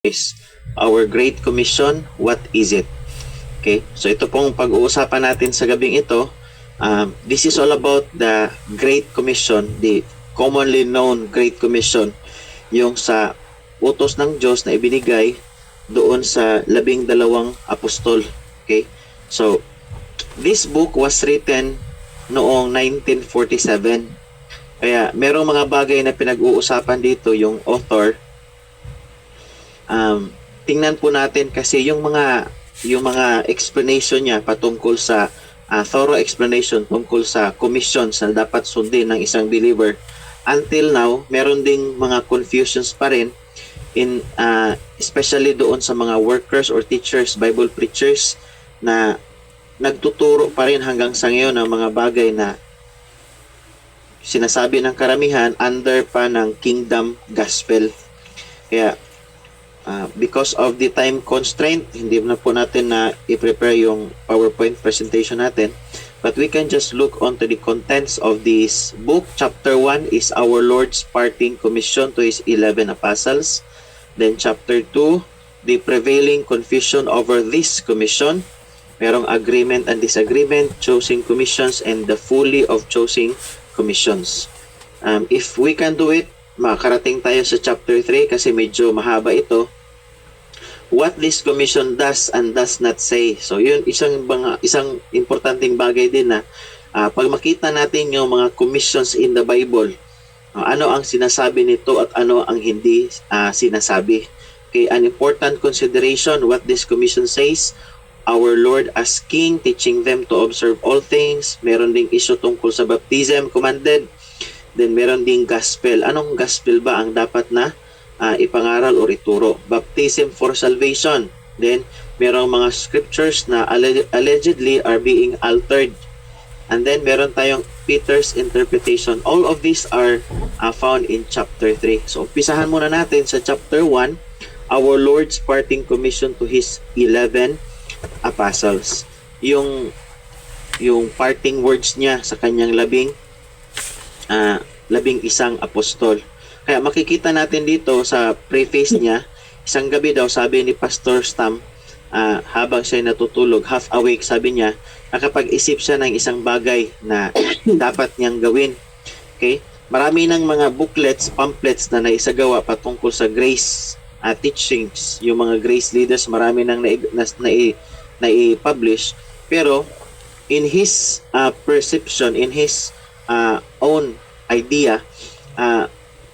is our Great Commission, what is it? Okay, so ito pong pag-uusapan natin sa gabing ito. This is all about the Great Commission, the commonly known Great Commission, yung sa utos ng Diyos na ibinigay doon sa 12 apostol. Okay, so this book was written noong 1947. Kaya merong mga bagay na pinag-uusapan dito yung author. Tingnan po natin kasi yung mga explanation niya patungkol sa thorough explanation tungkol sa commissions na dapat sundin ng isang believer. Until now, meron ding mga confusions pa rin in especially doon sa mga workers or teachers, Bible preachers na nagtuturo pa rin hanggang sa ngayon ng mga bagay na sinasabi ng karamihan under pa ng kingdom gospel. Kaya because of the time constraint, hindi na po natin na i-prepare yung PowerPoint presentation natin. But we can just look onto the contents of this book. Chapter 1 is our Lord's parting commission to His 11 apostles. Then chapter 2, the prevailing confusion over this commission. Merong agreement and disagreement, choosing commissions, and the folly of choosing commissions. If we can do it, makarating tayo sa chapter 3 kasi medyo mahaba ito. What this commission does and does not say. So yun isang importanteng bagay din na pag makita natin yung mga commissions in the Bible, ano ang sinasabi nito at ano ang hindi sinasabi. Okay, an important consideration what this commission says. Our Lord as King, teaching them to observe all things. Meron ding issue tungkol sa baptism commanded. Then meron ding gospel. Anong gospel ba ang dapat na ipangaral o ituro? Baptism for salvation. Then merong mga scriptures na allegedly are being altered. And then meron tayong Peter's interpretation. All of these are found in chapter 3. So umpisahan muna natin sa chapter 1, our Lord's parting commission to His 11 apostles. Yung parting words niya sa kanyang labing isang apostol. Kaya makikita natin dito sa preface niya, isang gabi daw sabi ni Pastor Stam, habang siya natutulog, half awake, sabi niya, nakapag-isip siya ng isang bagay na dapat niyang gawin. Okay? Marami ng mga booklets, pamphlets na naisagawa patungkol sa grace teachings. Yung mga grace leaders, marami nang nai-publish. Pero in his perception, in his own idea,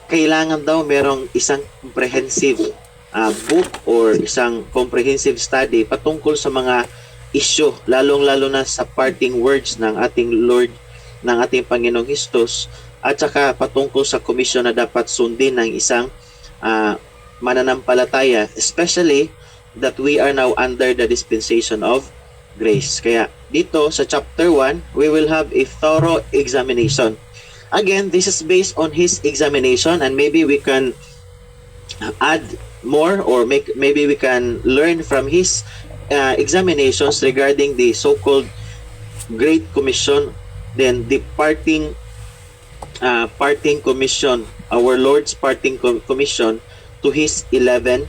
kailangan daw merong isang comprehensive book or isang comprehensive study patungkol sa mga issue, lalong-lalo na sa parting words ng ating Lord, ng ating Panginoong Hesus, at saka patungkol sa komisyon na dapat sundin ng isang mananampalataya, especially that we are now under the dispensation of grace. Kaya dito sa chapter 1, we will have a thorough examination. Again, this is based on his examination, and maybe we can add more or maybe we can learn from his examinations regarding the so-called Great Commission, then the parting commission, our Lord's parting commission to His 11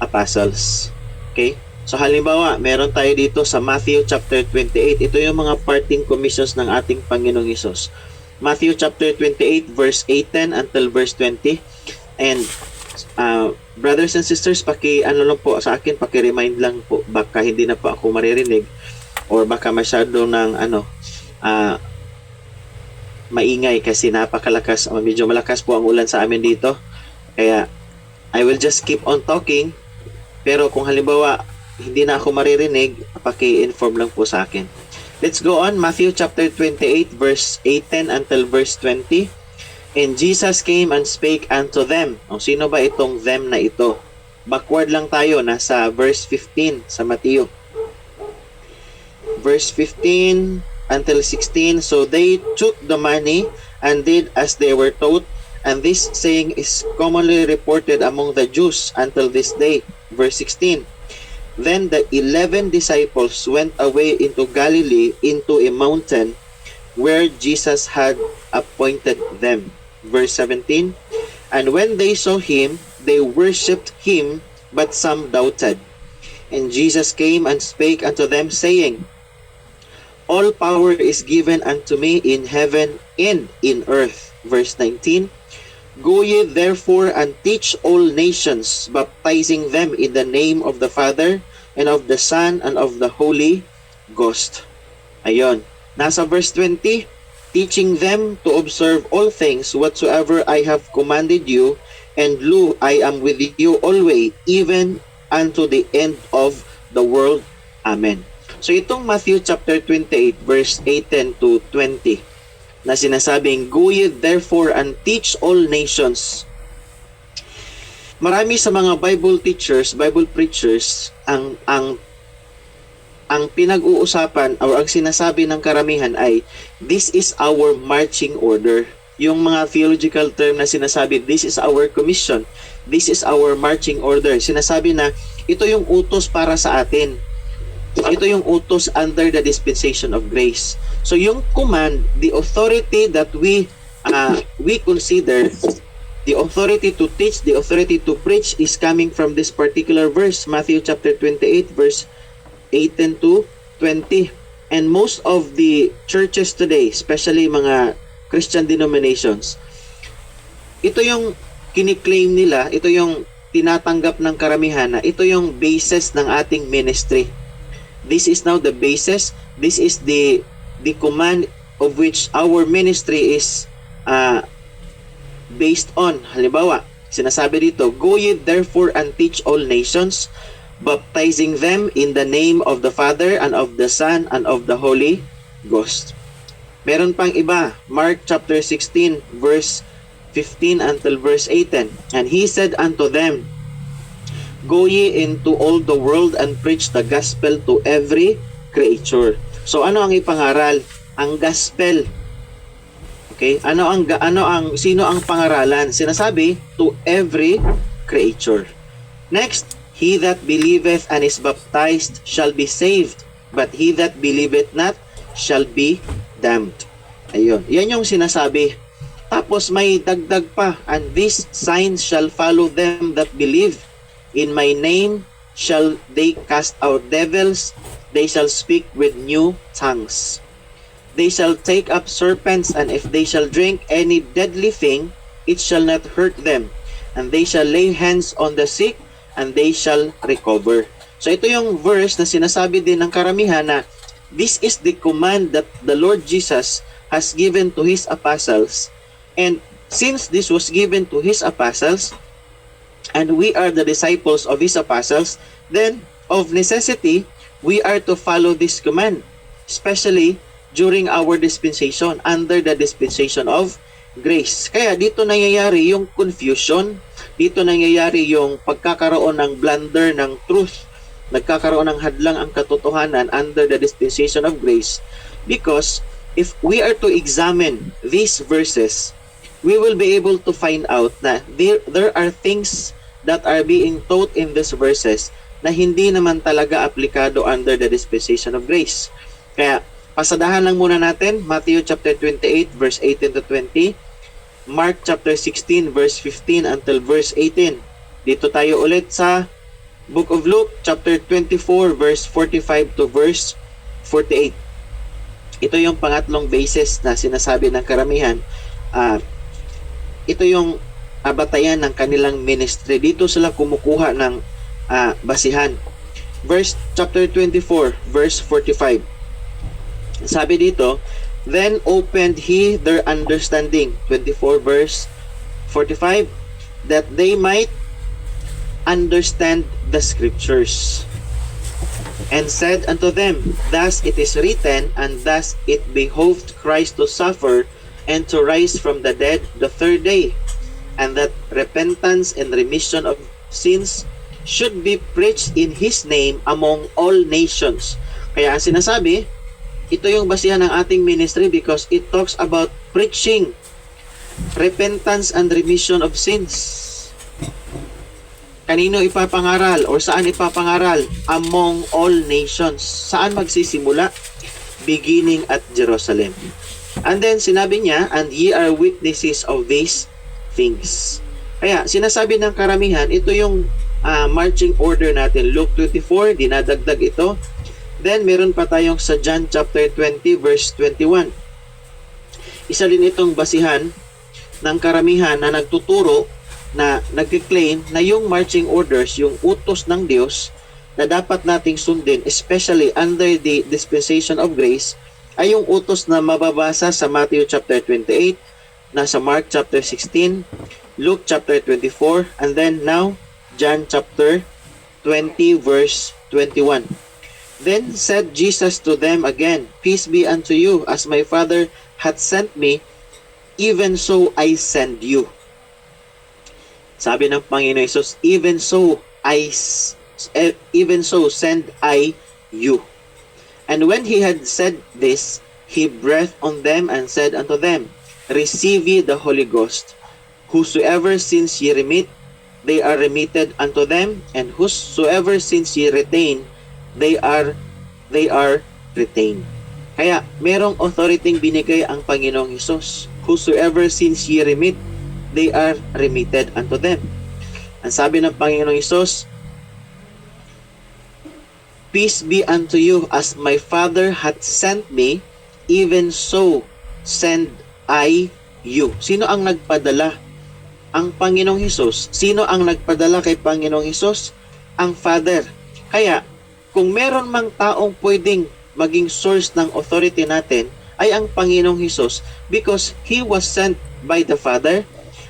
apostles. Okay? So halimbawa, meron tayo dito sa Matthew chapter 28. Ito yung mga parting commissions ng ating Panginoong Hesus. Matthew chapter 28 verse 18 until verse 20. And brothers and sisters, lang po sa akin, paki-remind lang po, baka hindi na po ako maririnig or baka masyado ng maingay kasi napakalakas, medyo malakas po ang ulan sa amin dito. Kaya I will just keep on talking, pero kung halimbawa hindi na ako maririnig, paki-inform lang po sa akin. Let's go on. Matthew chapter 28 verse 18 until verse 20. And Jesus came and spake unto them. O sino ba itong them na ito? Backward lang tayo, nasa verse 15 sa Matthew. Verse 15 until 16. So they took the money and did as they were taught, and this saying is commonly reported among the Jews until this day. Verse 16. Then the 11 disciples went away into Galilee, into a mountain where Jesus had appointed them. Verse 17. And when they saw him, they worshipped him, but some doubted. And Jesus came and spake unto them, saying, All power is given unto me in heaven and in earth. Verse 19, Go ye therefore and teach all nations, baptizing them in the name of the Father, and of the Son, and of the Holy Ghost. Ayon. Nasa verse 20, teaching them to observe all things whatsoever I have commanded you, and lo, I am with you always, even unto the end of the world. Amen. So itong Matthew chapter 28, verse 18 to 20, na sinasabing, Go ye therefore and teach all nations. Marami sa mga Bible teachers, Bible preachers, ang pinag-uusapan o ang sinasabi ng karamihan ay, this is our marching order. Yung mga theological term na sinasabi, this is our commission, this is our marching order. Sinasabi na, ito yung utos para sa atin. Ito yung utos under the dispensation of grace. So yung command, the authority that we consider, the authority to teach, the authority to preach is coming from this particular verse, Matthew chapter 28, verse 18 to 20. And most of the churches today, especially mga Christian denominations, ito yung kiniklaim nila, ito yung tinatanggap ng karamihan na ito yung basis ng ating ministry. This is now the basis. This is the command of which our ministry is based on. Halimbawa, sinasabi dito, Go ye therefore and teach all nations, baptizing them in the name of the Father, and of the Son, and of the Holy Ghost. Meron pang iba, Mark chapter 16, verse 15 until verse 18. And he said unto them, Go ye into all the world and preach the gospel to every creature. So ano ang ipangaral? Ang gospel. Okay? Sino ang pangaralan? Sinasabi, to every creature. Next, he that believeth and is baptized shall be saved, but he that believeth not shall be damned. Ayun. Yan yung sinasabi. Tapos may dagdag pa, and these signs shall follow them that believe. In my name shall they cast out devils, they shall speak with new tongues. They shall take up serpents, and if they shall drink any deadly thing, it shall not hurt them. And they shall lay hands on the sick, and they shall recover. So ito yung verse na sinasabi din ng karamihan na this is the command that the Lord Jesus has given to His apostles. And since this was given to His apostles, and we are the disciples of His apostles, then of necessity, we are to follow this command, especially during our dispensation, under the dispensation of grace. Kaya dito nangyayari yung confusion, dito nangyayari yung pagkakaroon ng blunder ng truth, nagkakaroon ng hadlang ang katotohanan under the dispensation of grace. Because if we are to examine these verses, we will be able to find out na there are things that are being taught in these verses na hindi naman talaga aplikado under the dispensation of grace. Kaya, pasadahan lang muna natin, Matthew chapter 28, verse 18 to 20, Mark chapter 16, verse 15 until verse 18. Dito tayo ulit sa Book of Luke, chapter 24, verse 45 to verse 48. Ito yung pangatlong basis na sinasabi ng karamihan. Ito yung batayan ng kanilang ministry. Dito sila kumukuha ng basihan. Chapter 24, verse 45. Sabi dito, Then opened he their understanding, 24 verse 45, that they might understand the scriptures. And said unto them, Thus it is written, and thus it behoved Christ to suffer, and to rise from the dead the third day, and that repentance and remission of sins should be preached in His name among all nations. Kaya ang sinasabi, ito yung basihan ng ating ministry because it talks about preaching repentance and remission of sins. Kanino ipapangaral or saan ipapangaral? Among all nations. Saan magsisimula? Beginning at Jerusalem. And then sinabi niya, and ye are witnesses of these things. Kaya sinasabi ng karamihan, ito yung marching order natin. Luke 24, dinadagdag ito. Then, meron pa tayong sa John chapter 20, verse 21. Isa din itong basihan ng karamihan na nagtuturo na nagki-claim na yung marching orders, yung utos ng Diyos na dapat nating sundin, especially under the dispensation of grace, ay yung utos na mababasa sa Matthew chapter 28, nasa Mark chapter 16, Luke chapter 24, and then now John chapter 20 verse 21. Then said Jesus to them again, Peace be unto you, as my Father hath sent me, even so I send you. Sabi ng Panginoon Jesus, even so send I you. And when he had said this, he breathed on them and said unto them, Receive ye the Holy Ghost. Whosoever sins ye remit, they are remitted unto them, and whosoever sins ye retain, they are retained. Kaya merong authority binigay ang Panginoong Hesus. Whosoever sins ye remit, they are remitted unto them. Ang sabi ng Panginoong Hesus, Peace be unto you, as my Father hath sent me, even so send I you. Sino ang nagpadala? Ang Panginoong Hesus. Sino ang nagpadala kay Panginoong Hesus? Ang Father. Kaya, kung meron mang taong pwedeng maging source ng authority natin, ay ang Panginoong Hesus, because He was sent by the Father,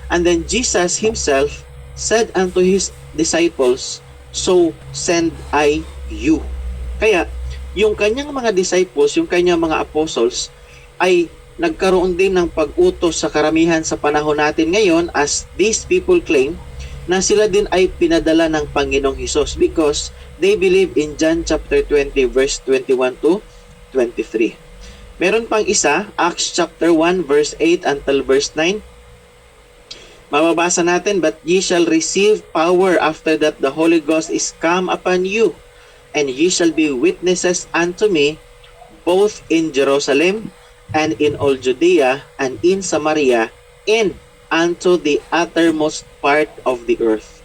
and then Jesus Himself said unto His disciples, So send I you. Kaya, yung kanyang mga disciples, yung kanyang mga apostles, ay nagkaroon din ng pag-utos sa karamihan sa panahon natin ngayon, as these people claim na sila din ay pinadala ng Panginoong Hesus, because they believe in John chapter 20 verse 21 to 23. Meron pang isa, Acts chapter 1 verse 8 until verse 9. Mababasa natin, But ye shall receive power after that the Holy Ghost is come upon you, and ye shall be witnesses unto me, both in Jerusalem, and in all Judea, and in Samaria, and unto the uttermost part of the earth.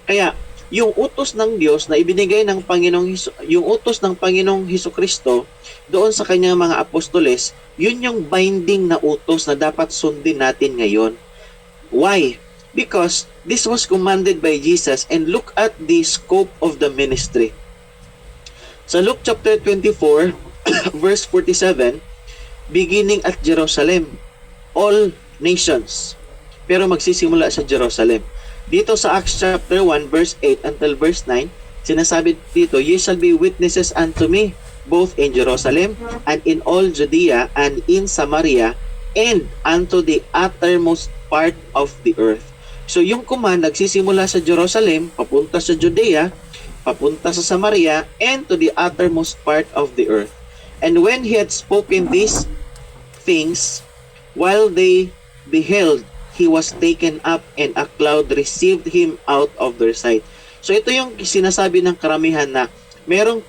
Kaya, yung utos ng Diyos na ibinigay ng yung utos ng Panginoong Hesukristo doon sa kanyang mga apostoles, yun yung binding na utos na dapat sundin natin ngayon. Why? Because this was commanded by Jesus, and look at the scope of the ministry. Sa Luke chapter 24, verse 47, beginning at Jerusalem, all nations, pero magsisimula sa Jerusalem. Dito sa Acts chapter 1, verse 8 until verse 9, sinasabi dito, Ye shall be witnesses unto me, both in Jerusalem, and in all Judea, and in Samaria, and unto the uttermost part of the earth. So yung command, nagsisimula sa Jerusalem, papunta sa Judea, papunta sa Samaria, and to the uttermost part of the earth. And when he had spoken these things, while they beheld, he was taken up, and a cloud received him out of their sight. So ito yung sinasabi ng karamihan na merong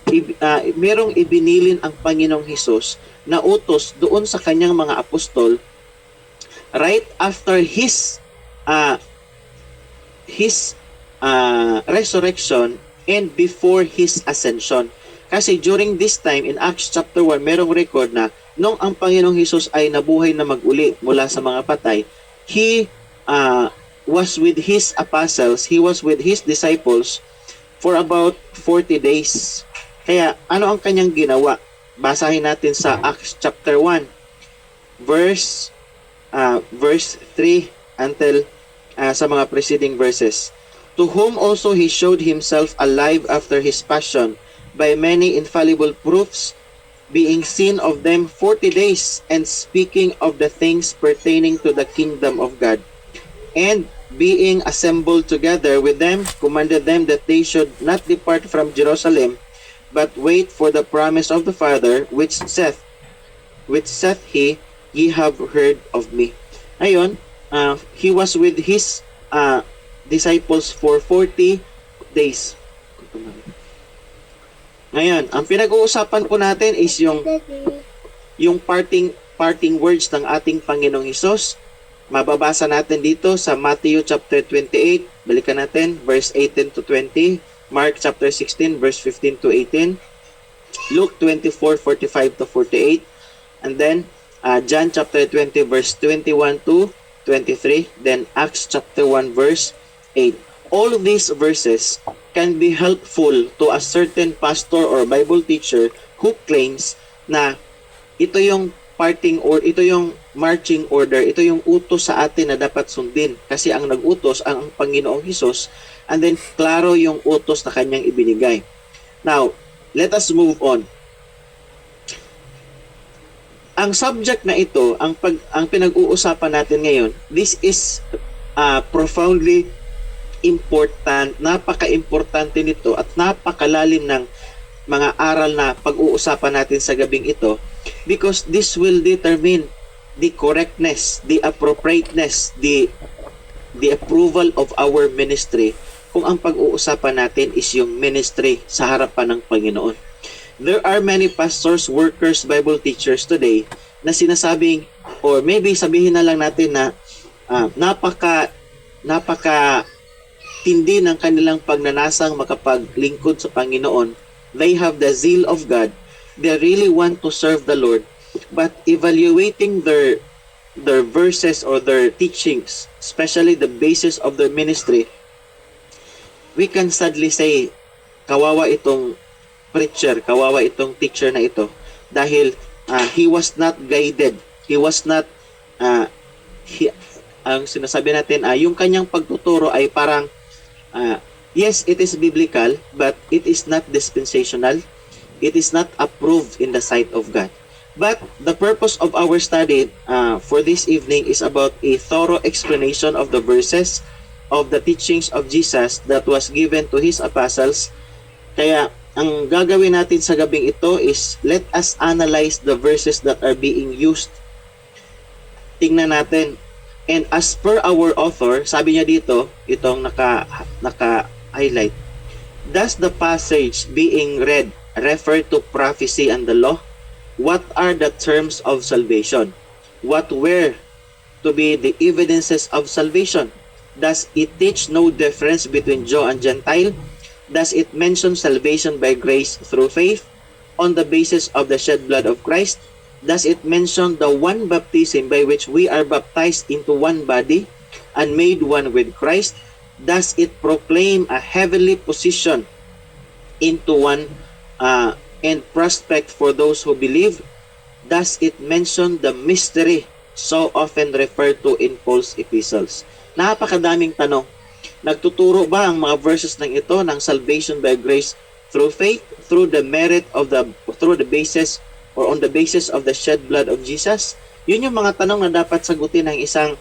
ibinilin ang Panginoong Hesus na utos doon sa kanyang mga apostol right after his resurrection and before his ascension. Kasi during this time, in Acts chapter 1, merong record na nung ang Panginoong Hesus ay nabuhay na mag-uli mula sa mga patay, He was with His apostles, He was with His disciples for about 40 days. Kaya, ano ang kanyang ginawa? Basahin natin sa Acts chapter 1, verse 3 until sa mga preceding verses. To whom also he showed himself alive after his passion by many infallible proofs, being seen of them 40 days, and speaking of the things pertaining to the kingdom of God. And being assembled together with them, commanded them that they should not depart from Jerusalem, but wait for the promise of the Father, which saith he, Ye have heard of me. Ayon, he was with his disciples for 40 days. Ngayon, ang pinag-uusapan po natin is yung parting words ng ating Panginoong Hesus Mababasa natin dito sa Matthew chapter 28, balikan natin, verse 18 to 20, Mark chapter 16, verse 15 to 18, Luke 24:45 to 48, and then John chapter 20, verse 21 to 23, then Acts chapter 1, verse 8. All of these verses can be helpful to a certain pastor or Bible teacher who claims na ito yung parting or ito yung marching order, ito yung utos sa atin na dapat sundin kasi ang nag-utos ang Panginoong Hesus, and then klaro yung utos na kanyang ibinigay. Now, let us move on. Ang subject na ito, ang pinag-uusapan natin ngayon, this is profoundly important, napaka-importante nito at napakalalim ng mga aral na pag-uusapan natin sa gabing ito, because this will determine the correctness, the appropriateness, the approval of our ministry kung ang pag-uusapan natin is yung ministry sa harapan ng Panginoon. There are many pastors, workers, Bible teachers today na sinasabing, or maybe sabihin na lang natin na napaka tindi ng kanilang pagnanasang makapaglingkod sa Panginoon. They have the zeal of God. They really want to serve the Lord. But evaluating their verses or their teachings, especially the basis of their ministry, we can sadly say, kawawa itong preacher, kawawa itong teacher na ito dahil he was not guided. He was not ang sinasabi natin, yung kanyang pagtuturo ay parang yes, it is biblical, but it is not dispensational. It is not approved in the sight of God. But the purpose of our study for this evening is about a thorough explanation of the verses of the teachings of Jesus that was given to His apostles. Kaya ang gagawin natin sa gabing ito is let us analyze the verses that are being used. Tingnan natin. And as per our author, sabi niya dito, itong naka-highlight, does the passage being read refer to prophecy and the law? What are the terms of salvation? What were to be the evidences of salvation? Does it teach no difference between Jew and Gentile? Does it mention salvation by grace through faith on the basis of the shed blood of Christ? Does it mention the one baptism by which we are baptized into one body and made one with Christ? Does it proclaim a heavenly position into one and prospect for those who believe? Does it mention the mystery so often referred to in Paul's epistles? Napakadaming tanong. Nagtuturo ba ang mga verses ng ito ng salvation by grace through faith, through the merit of through the basis or on the basis of the shed blood of Jesus? Yun yung mga tanong na dapat sagutin ng isang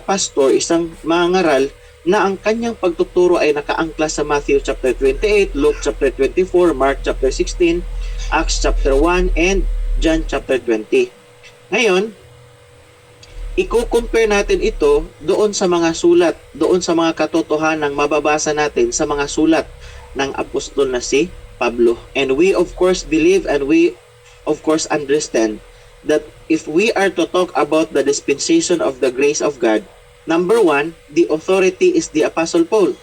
pastor, isang mangaral na ang kanyang pagtuturo ay nakaangkla sa Matthew chapter 28, Luke chapter 24, Mark chapter 16, Acts chapter 1, and John chapter 20. Ngayon, i-compare natin ito doon sa mga sulat, doon sa mga katotohanang mababasa natin sa mga sulat ng apostol na si Pablo. And we of course believe and we of course understand that if we are to talk about the dispensation of the grace of God, number one, the authority is the Apostle Paul.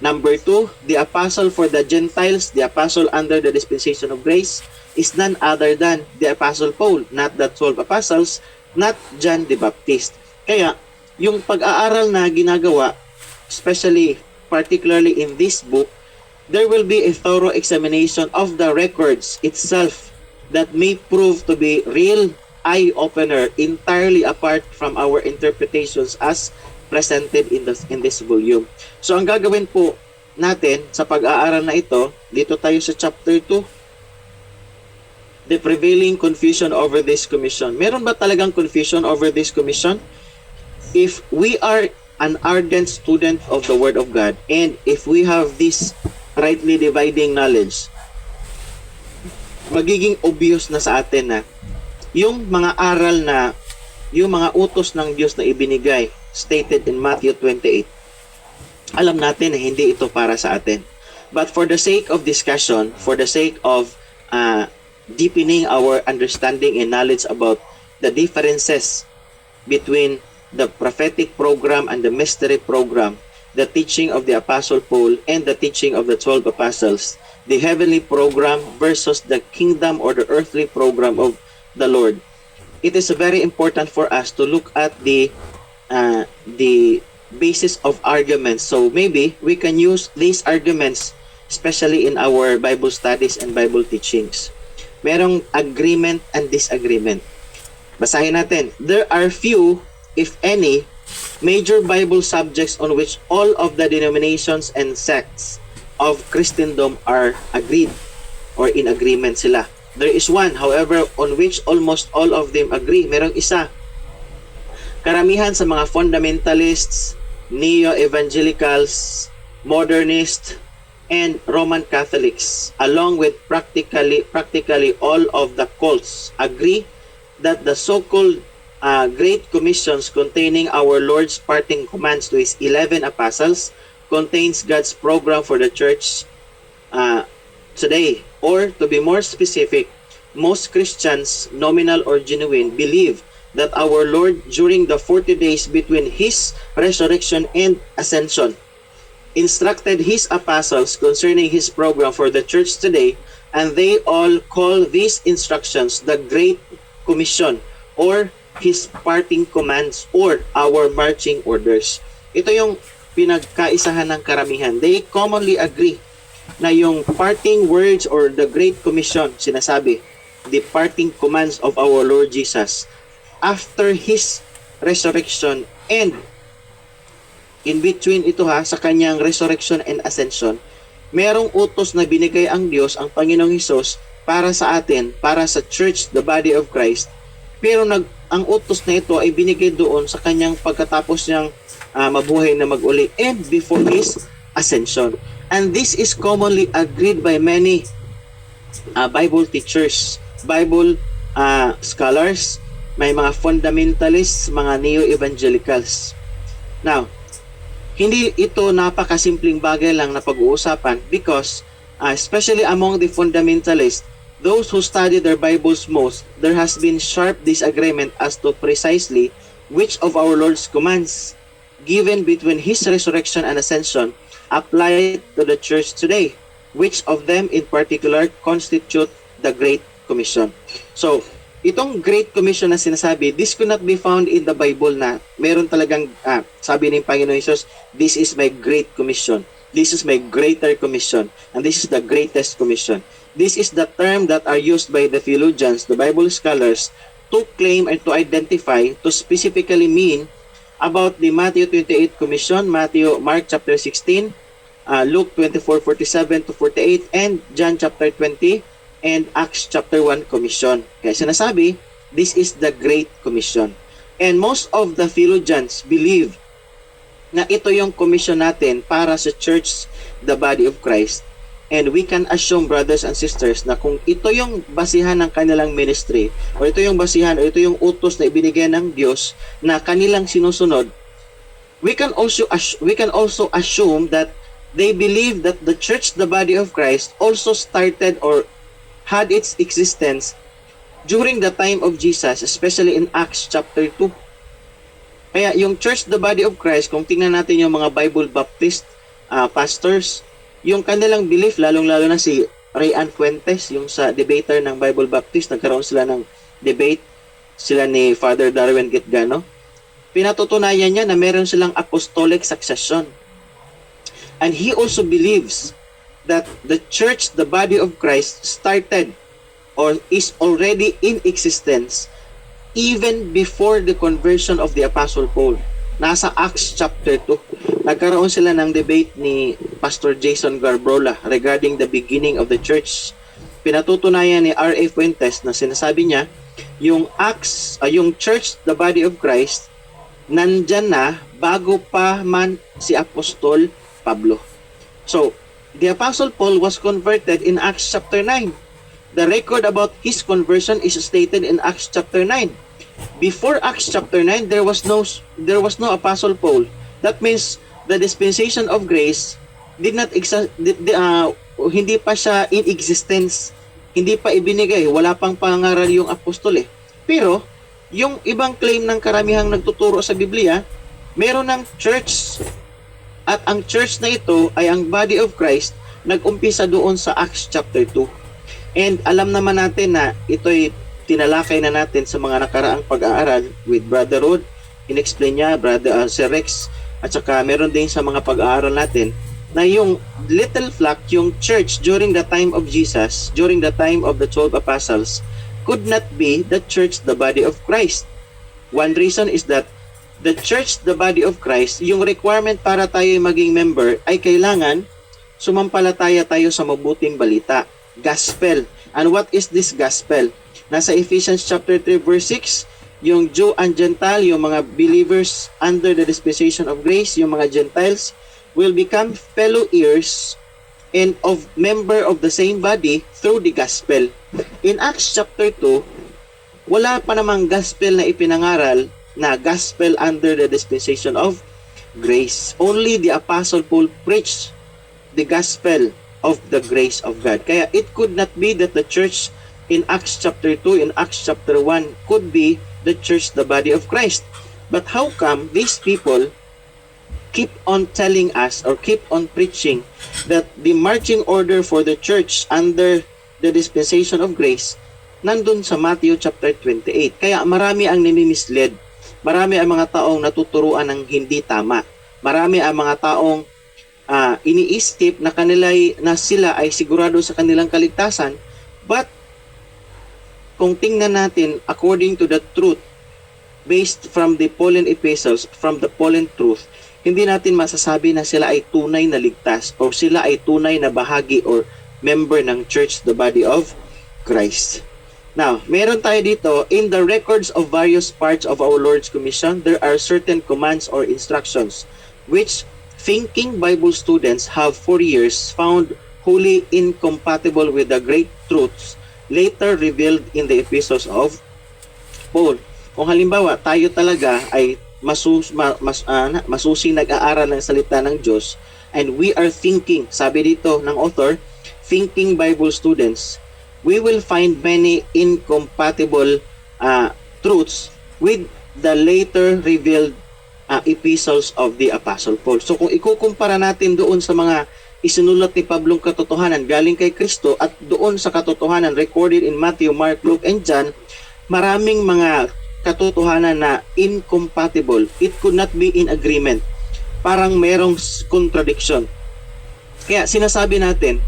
Number two, the apostle for the Gentiles, the apostle under the dispensation of grace, is none other than the Apostle Paul, not the 12 apostles, not John the Baptist. Kaya, yung pag-aaral na ginagawa, particularly in this book, there will be a thorough examination of the records itself that may prove to be real eye-opener entirely apart from our interpretations as presented in this volume. So, ang gagawin po natin sa pag-aaral na ito, dito tayo sa chapter 2, the prevailing confusion over this commission. Meron ba talagang confusion over this commission? If we are an ardent student of the Word of God, and if we have this rightly dividing knowledge, magiging obvious na sa atin na yung mga aral na, yung mga utos ng Diyos na ibinigay, stated in Matthew 28, alam natin na hindi ito para sa atin. But for the sake of discussion, for the sake of deepening our understanding and knowledge about the differences between the prophetic program and the mystery program, the teaching of the Apostle Paul and the teaching of the 12 apostles, the heavenly program versus the kingdom or the earthly program of the Lord. It is very important for us to look at the basis of arguments. So maybe we can use these arguments especially in our Bible studies and Bible teachings. Merong agreement and disagreement. Basahin natin. There are few, if any, major Bible subjects on which all of the denominations and sects of Christendom are agreed or in agreement sila. There is one, however, on which almost all of them agree. Merong isa. Karamihan sa mga fundamentalists, neo-evangelicals, modernists, and Roman Catholics, along with practically all of the cults, agree that the so-called Great Commissions containing our Lord's parting commands to His 11 apostles contains God's program for the church today. Or to be more specific, most Christians, nominal or genuine, believe that our Lord during the 40 days between His resurrection and ascension instructed His apostles concerning His program for the church today, and they all call these instructions the Great Commission or His parting commands or our marching orders. Ito yung pinagkaisahan ng karamihan. They commonly agree na yung parting words or the Great Commission, sinasabi, the parting commands of our Lord Jesus after His resurrection and in between ito sa kanyang resurrection and ascension, merong utos na binigay ang Diyos, ang Panginoong Hesus, para sa atin, para sa church, the body of Christ. Pero ang utos na ito ay binigay doon sa kanyang pagkatapos niyang mabuhay na mag-uli and before His ascension. And this is commonly agreed by many Bible teachers, Bible scholars, may mga fundamentalists, mga neo-evangelicals. Now, hindi ito napakasimpleng bagay lang na pag-uusapan because especially among the fundamentalists, those who study their Bibles most, there has been sharp disagreement as to precisely which of our Lord's commands given between His resurrection and ascension apply to the church today. Which of them in particular constitute the Great Commission. So, itong Great Commission na sinasabi, this could not be found in the Bible na meron talagang, sabi ng Panginoon Jesus, this is my Great Commission. This is my greater commission. And this is the greatest commission. This is the term that are used by the theologians, the Bible scholars, to claim and to identify, to specifically mean about the Matthew 28 Commission, Mark chapter 16, Luke 24:47 to 48, and John chapter 20, and Acts chapter 1 Commission. Kaya sinasabi, this is the Great Commission. And most of the theologians believe na ito yung commission natin para sa church, the body of Christ. And we can assume, brothers and sisters, na kung ito yung basihan ng kanilang ministry, o ito yung basihan, o ito yung utos na ibinigay ng Diyos na kanilang sinusunod, we can also assume that they believe that the church, the body of Christ, also started or had its existence during the time of Jesus, especially in Acts chapter 2. Kaya yung church, the body of Christ, kung tingnan natin yung mga Bible Baptist pastors, yung kanilang belief, lalong-lalo na si Rayan Fuentes, yung sa debater ng Bible Baptist, nagkaroon sila ng debate, sila ni Father Darwin Gitgano, pinatutunayan niya na meron silang apostolic succession. And he also believes that the church, the body of Christ, started or is already in existence even before the conversion of the Apostle Paul. Nasa Acts chapter 2. Nagkaroon sila ng debate ni Pastor Jason Garbrola regarding the beginning of the church. Pinatutunayan ni R.A. Fuentes na sinasabi niya, yung Acts, yung church, the body of Christ, nandyan na bago pa man si Apostol Pablo. So, the Apostle Paul was converted in Acts chapter 9. The record about his conversion is stated in Acts chapter 9. Before Acts chapter 9, there was no Apostle Paul. That means the dispensation of grace did not hindi pa siya in existence. Hindi pa ibinigay, wala pang pangaral yung apostol eh. Pero Yung ibang claim ng karamihang nagtuturo sa Biblia, meron ng church. At ang church na ito ay ang body of Christ, nag-umpisa doon sa Acts chapter 2. And alam naman natin na ito'y tinalakay na natin sa mga nakaraang pag-aaral with Brother Rod. In-explain niya, Brother Sir Rex, at saka meron din sa mga pag-aaral natin na yung little flock, yung church during the time of Jesus, during the time of the 12 apostles, could not be the church, the body of Christ. One reason is that the church, the body of Christ, yung requirement para tayo maging member ay kailangan sumampalataya tayo sa mabuting balita. Gospel. And what is this gospel? Nasa Ephesians chapter 3 verse 6, yung Jew and Gentile, yung mga believers under the dispensation of grace, yung mga Gentiles, will become fellow heirs and of member of the same body through the gospel. In Acts chapter 2, wala pa namang gospel na ipinangaral na gospel under the dispensation of grace. Only the Apostle Paul preached the gospel of the grace of God. Kaya it could not be that the church in Acts chapter 2, in Acts chapter 1 could be the church, the body of Christ. But how come these people keep on telling us or keep on preaching that the marching order for the church under the dispensation of grace nandun sa Matthew chapter 28? Kaya marami ang nimi-mislead. Marami ang mga taong natuturuan ng hindi tama. Marami ang mga taong iniisip na sila ay sigurado sa kanilang kaligtasan, but kung tingnan natin according to the truth based from the Pauline epistles, from the Pauline truth, hindi natin masasabi na sila ay tunay na ligtas o sila ay tunay na bahagi or member ng church, the body of Christ. Now, meron tayo dito, in the records of various parts of our Lord's Commission, there are certain commands or instructions which thinking Bible students have for years found wholly incompatible with the great truths later revealed in the epistles of Paul. Kung halimbawa, tayo talaga ay masusing nag-aaral ng salita ng Diyos, and we are thinking, sabi dito ng author, thinking Bible students, we will find many incompatible truths with the later revealed epistles of the Apostle Paul. So kung ikukumpara natin doon sa mga isinulat ni Pablong katotohanan galing kay Kristo at doon sa katotohanan recorded in Matthew, Mark, Luke, and John, maraming mga katotohanan na incompatible. It could not be in agreement. Parang merong contradiction. Kaya sinasabi natin,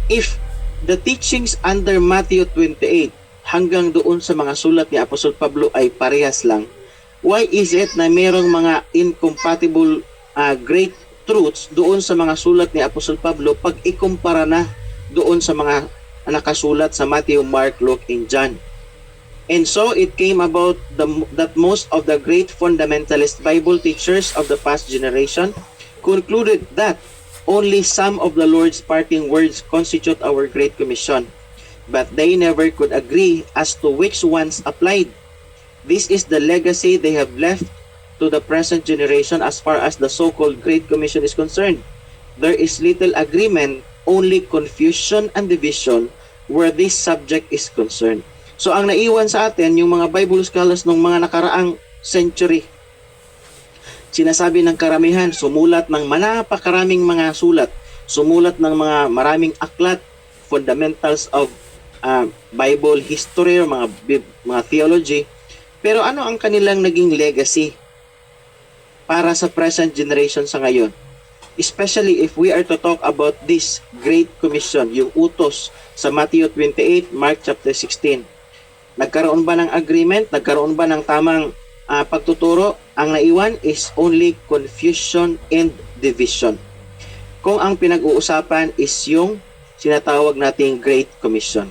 if the teachings under Matthew 28 hanggang doon sa mga sulat ni Apostol Pablo ay parehas lang, why is it na merong mga incompatible great truths doon sa mga sulat ni Apostol Pablo pag ikumpara na doon sa mga nakasulat sa Matthew, Mark, Luke, and John? And so it came about that most of the great fundamentalist Bible teachers of the past generation concluded that only some of the Lord's parting words constitute our Great Commission, but they never could agree as to which ones applied. This is the legacy they have left to the present generation as far as the so-called Great Commission is concerned. There is little agreement, only confusion and division where this subject is concerned. So ang naiwan sa atin, yung mga Bible scholars ng mga nakaraang century, sinasabi ng karamihan, sumulat ng napakaraming mga sulat, sumulat ng mga maraming aklat, fundamentals of Bible history or mga theology. Pero ano ang kanilang naging legacy para sa present generation sa ngayon? Especially if we are to talk about this Great Commission, yung utos sa Matthew 28, Mark chapter 16. Nagkaroon ba ng agreement? Nagkaroon ba ng tamang pagtuturo? Ang naiwan is only confusion and division. Kung ang pinag-uusapan is yung sinatawag nating Great Commission.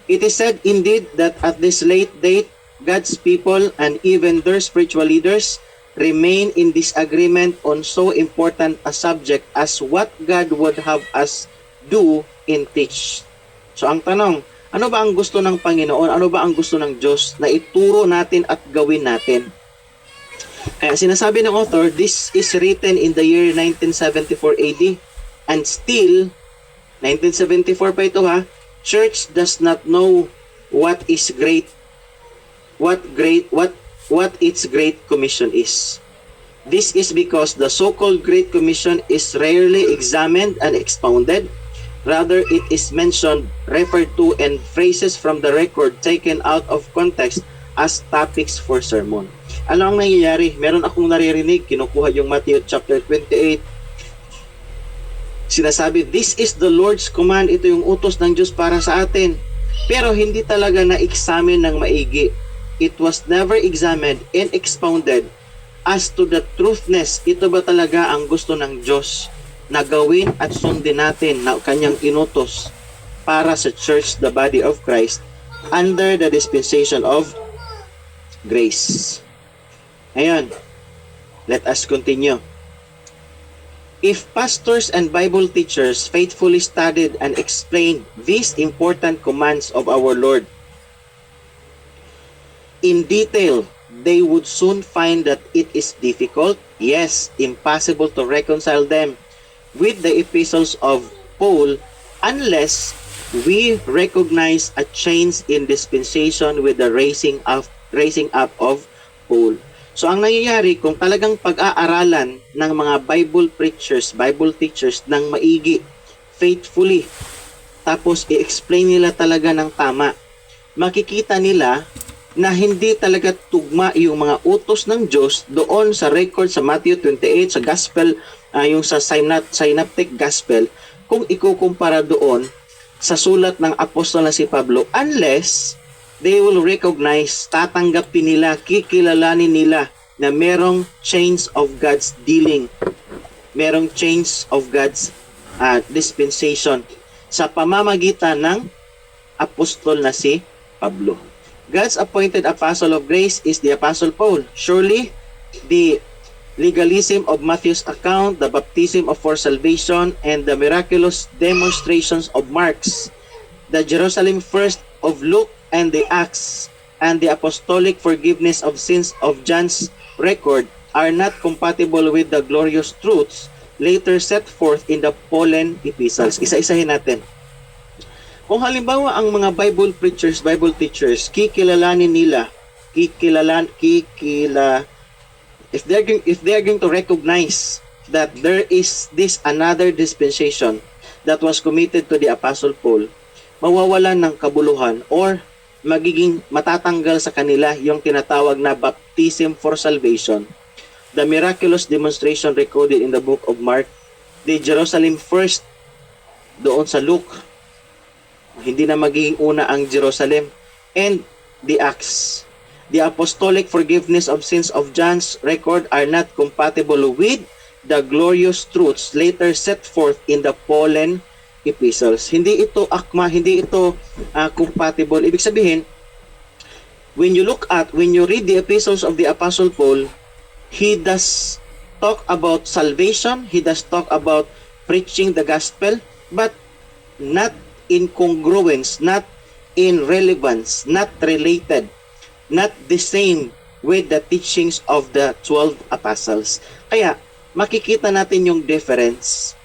It is said indeed that at this late date, God's people and even their spiritual leaders remain in disagreement on so important a subject as what God would have us do and teach. So ang tanong, ano ba ang gusto ng Panginoon? Ano ba ang gusto ng Diyos na ituro natin at gawin natin? Kaya sinasabi ng author, this is written in the year 1974 AD and still, 1974 pa ito ha, church does not know what is great. what its Great Commission is. This is because the so-called Great Commission is rarely examined and expounded. Rather, it is mentioned, referred to, and phrases from the record taken out of context as topics for sermon. Ano ang nangyayari? Meron akong naririnig, kinukuha yung Matthew chapter 28. Sinasabi, this is the Lord's command. Ito yung utos ng Diyos para sa atin. Pero hindi talaga na-examine ng maigi. It was never examined and expounded as to the truthness. Ito ba talaga ang gusto ng Diyos na gawin at sundin natin na kanyang inutos para sa church, the body of Christ, under the dispensation of grace. Ngayon, let us continue. If pastors and Bible teachers faithfully studied and explained these important commands of our Lord in detail, they would soon find that it is difficult, yes, impossible to reconcile them with the epistles of Paul unless we recognize a change in dispensation with the raising up of Paul. So ang nangyayari, kung talagang pag-aaralan ng mga Bible preachers, Bible teachers ng maigi, faithfully, tapos i-explain nila talaga ng tama, makikita nila na hindi talaga tugma yung mga utos ng Diyos doon sa record sa Matthew 28, sa Gospel, yung sa Synoptic Gospel, kung ikukumpara doon sa sulat ng apostol na si Pablo, unless they will recognize, tatanggapin nila, kikilalanin nila na merong change of God's dealing, merong change of God's dispensation sa pamamagitan ng apostol na si Pablo. God's appointed apostle of grace is the Apostle Paul. Surely, the legalism of Matthew's account, the baptism of for salvation, and the miraculous demonstrations of Mark's, the Jerusalem first of Luke, and the Acts, and the apostolic forgiveness of sins of John's record are not compatible with the glorious truths later set forth in the Pauline epistles. Isa-isahin natin. Kung halimbawa ang mga Bible preachers, Bible teachers, kikilalanin nila, if they're going to recognize that there is this another dispensation that was committed to the Apostle Paul, mawawalan ng kabuluhan or magiging matatanggal sa kanila yung tinatawag na baptism for salvation, the miraculous demonstration recorded in the book of Mark, the Jerusalem first doon sa Luke, hindi na magiging una ang Jerusalem, and the Acts. The apostolic forgiveness of sins of John's record are not compatible with the glorious truths later set forth in the Pauline epistles. Hindi ito akma, hindi ito compatible. Ibig sabihin, when you read the epistles of the Apostle Paul, he does talk about salvation, he does talk about preaching the gospel, but not in congruence, not in relevance, not related, not the same with the teachings of the 12 apostles. Kaya, makikita natin yung difference.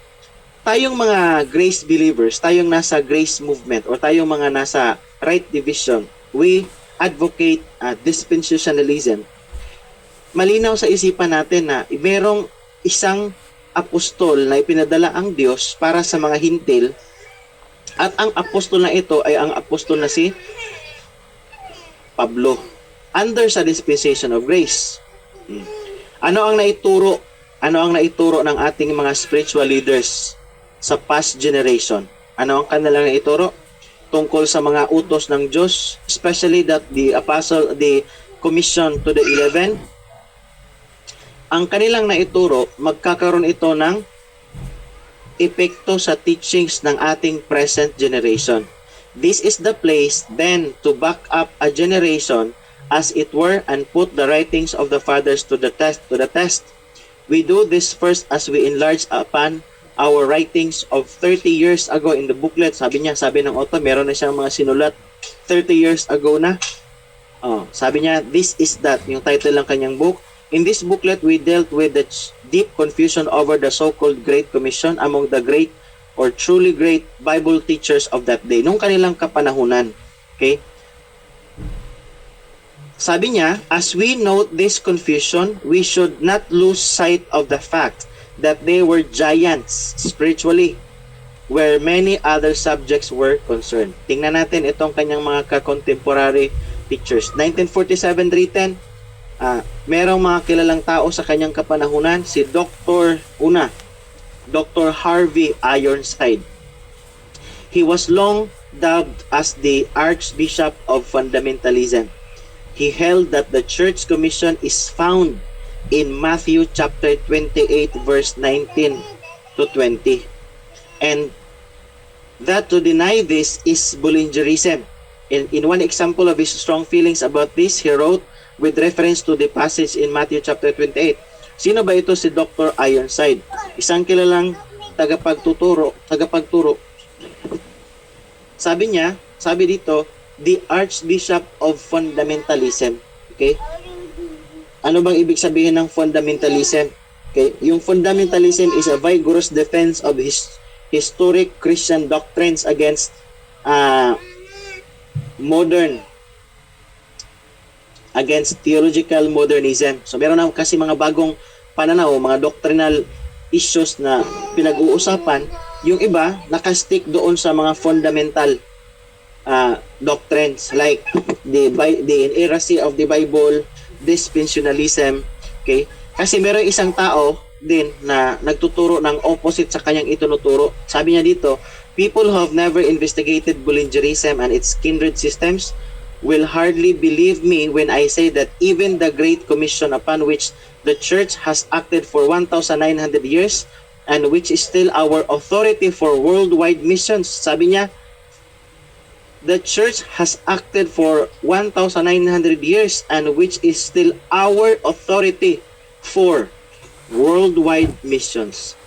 Tayong mga grace believers, tayong nasa grace movement, o tayong mga nasa right division, we advocate dispensationalism. Malinaw sa isipan natin na merong isang apostol na ipinadala ang Diyos para sa mga hintil, at ang apostol na ito ay ang apostol na si Pablo, under sa dispensation of grace. Ano ang naituro ng ating mga spiritual leaders sa past generation? Ano ang kanilang naituro tungkol sa mga utos ng Diyos, especially that the commission to the 11? Ang kanilang naituro, magkakaroon ito ng epekto sa teachings ng ating present generation. This is the place then to back up a generation as it were and put the writings of the fathers to the test. We do this first as we enlarge upon our writings of 30 years ago in the booklet. Sabi ng author, meron na siyang mga sinulat 30 years ago na. Sabi niya, this is that, yung title ng kanyang book. In this booklet, we dealt with the deep confusion over the so-called Great Commission among the great or truly great Bible teachers of that day, nung kanilang kapanahunan. Okay? Sabi niya, as we note this confusion, we should not lose sight of the fact that they were giants spiritually, where many other subjects were concerned. Tingnan natin itong kanyang mga ka-contemporary teachers. 1947 written, merong mga kilalang tao sa kanyang kapanahunan, si Dr. Harvey Ironside. He was long dubbed as the Archbishop of Fundamentalism. He held that the Church Commission is found in Matthew chapter 28 verse 19 to 20. And that to deny this is Bullingerism. In one example of his strong feelings about this, he wrote with reference to the passage in Matthew chapter 28. Sino ba ito si Dr. Ironside? Isang kilalang tagapagturo. Sabi dito, the Archbishop of Fundamentalism. Okay? Ano bang ibig sabihin ng fundamentalism? Okay? Yung fundamentalism is a vigorous defense of historic Christian doctrines against theological modernism. So meron na kasi mga bagong pananaw, mga doctrinal issues na pinag-uusapan. Yung iba, nakastick doon sa mga fundamental doctrines like the inerrancy of the Bible, dispensationalism. Okay? Kasi meron isang tao din na nagtuturo ng opposite sa kanyang itinuturo. Sabi niya dito, people who have never investigated Bullingerism and its kindred systems will hardly believe me when I say that even the Great Commission upon which the Church has acted for 1,900 years and which is still our authority for worldwide missions. Sabi niya, the Church has acted for 1,900 years and which is still our authority for worldwide missions.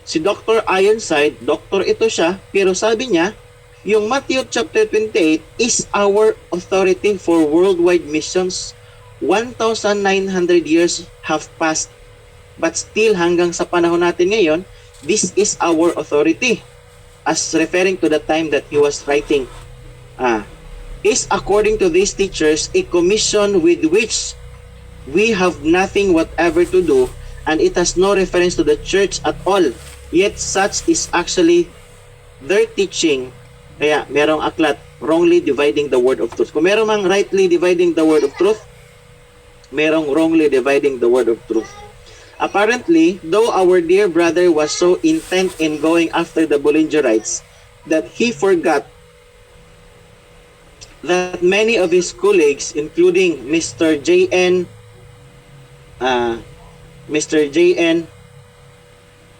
Si Dr. Ironside, doktor ito siya, pero sabi niya, yung Matthew chapter 28 is our authority for worldwide missions. 1,900 years have passed, but still hanggang sa panahon natin ngayon, this is our authority. As referring to the time that he was writing, is according to these teachers a commission with which we have nothing whatever to do, and it has no reference to the church at all. Yet such is actually their teaching. Kaya merong aklat, wrongly dividing the word of truth. Kung merong mang rightly dividing the word of truth, merong wrongly dividing the word of truth. Apparently, though our dear brother was so intent in going after the Bullingerites that he forgot that many of his colleagues, including Mr. J.N.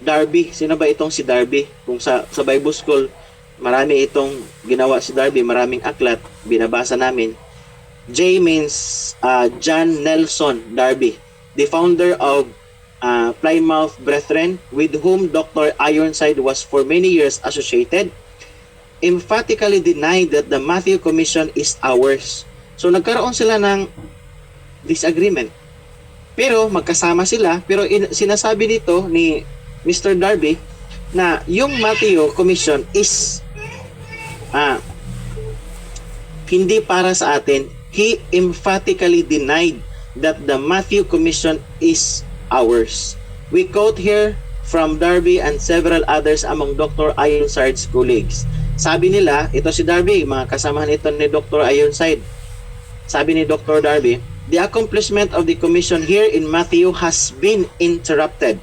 Darby. Sino ba itong si Darby? Kung sa Bible School, marami itong ginawa si Darby, maraming aklat, binabasa namin. J means John Nelson Darby, the founder of Plymouth Brethren, with whom Dr. Ironside was for many years associated, emphatically denied that the Matthew Commission is ours. So nagkaroon sila ng disagreement. Pero magkasama sila, pero sinasabi dito ni Mr. Darby na yung Matthew Commission is hindi para sa atin. He emphatically denied that the Matthew Commission is ours. We quote here from Darby and several others among Dr. Ironside's colleagues. Sabi nila, ito si Darby, mga kasamahan ito ni Dr. Ironside. Sabi ni Dr. Darby, the accomplishment of the commission here in Matthew has been interrupted.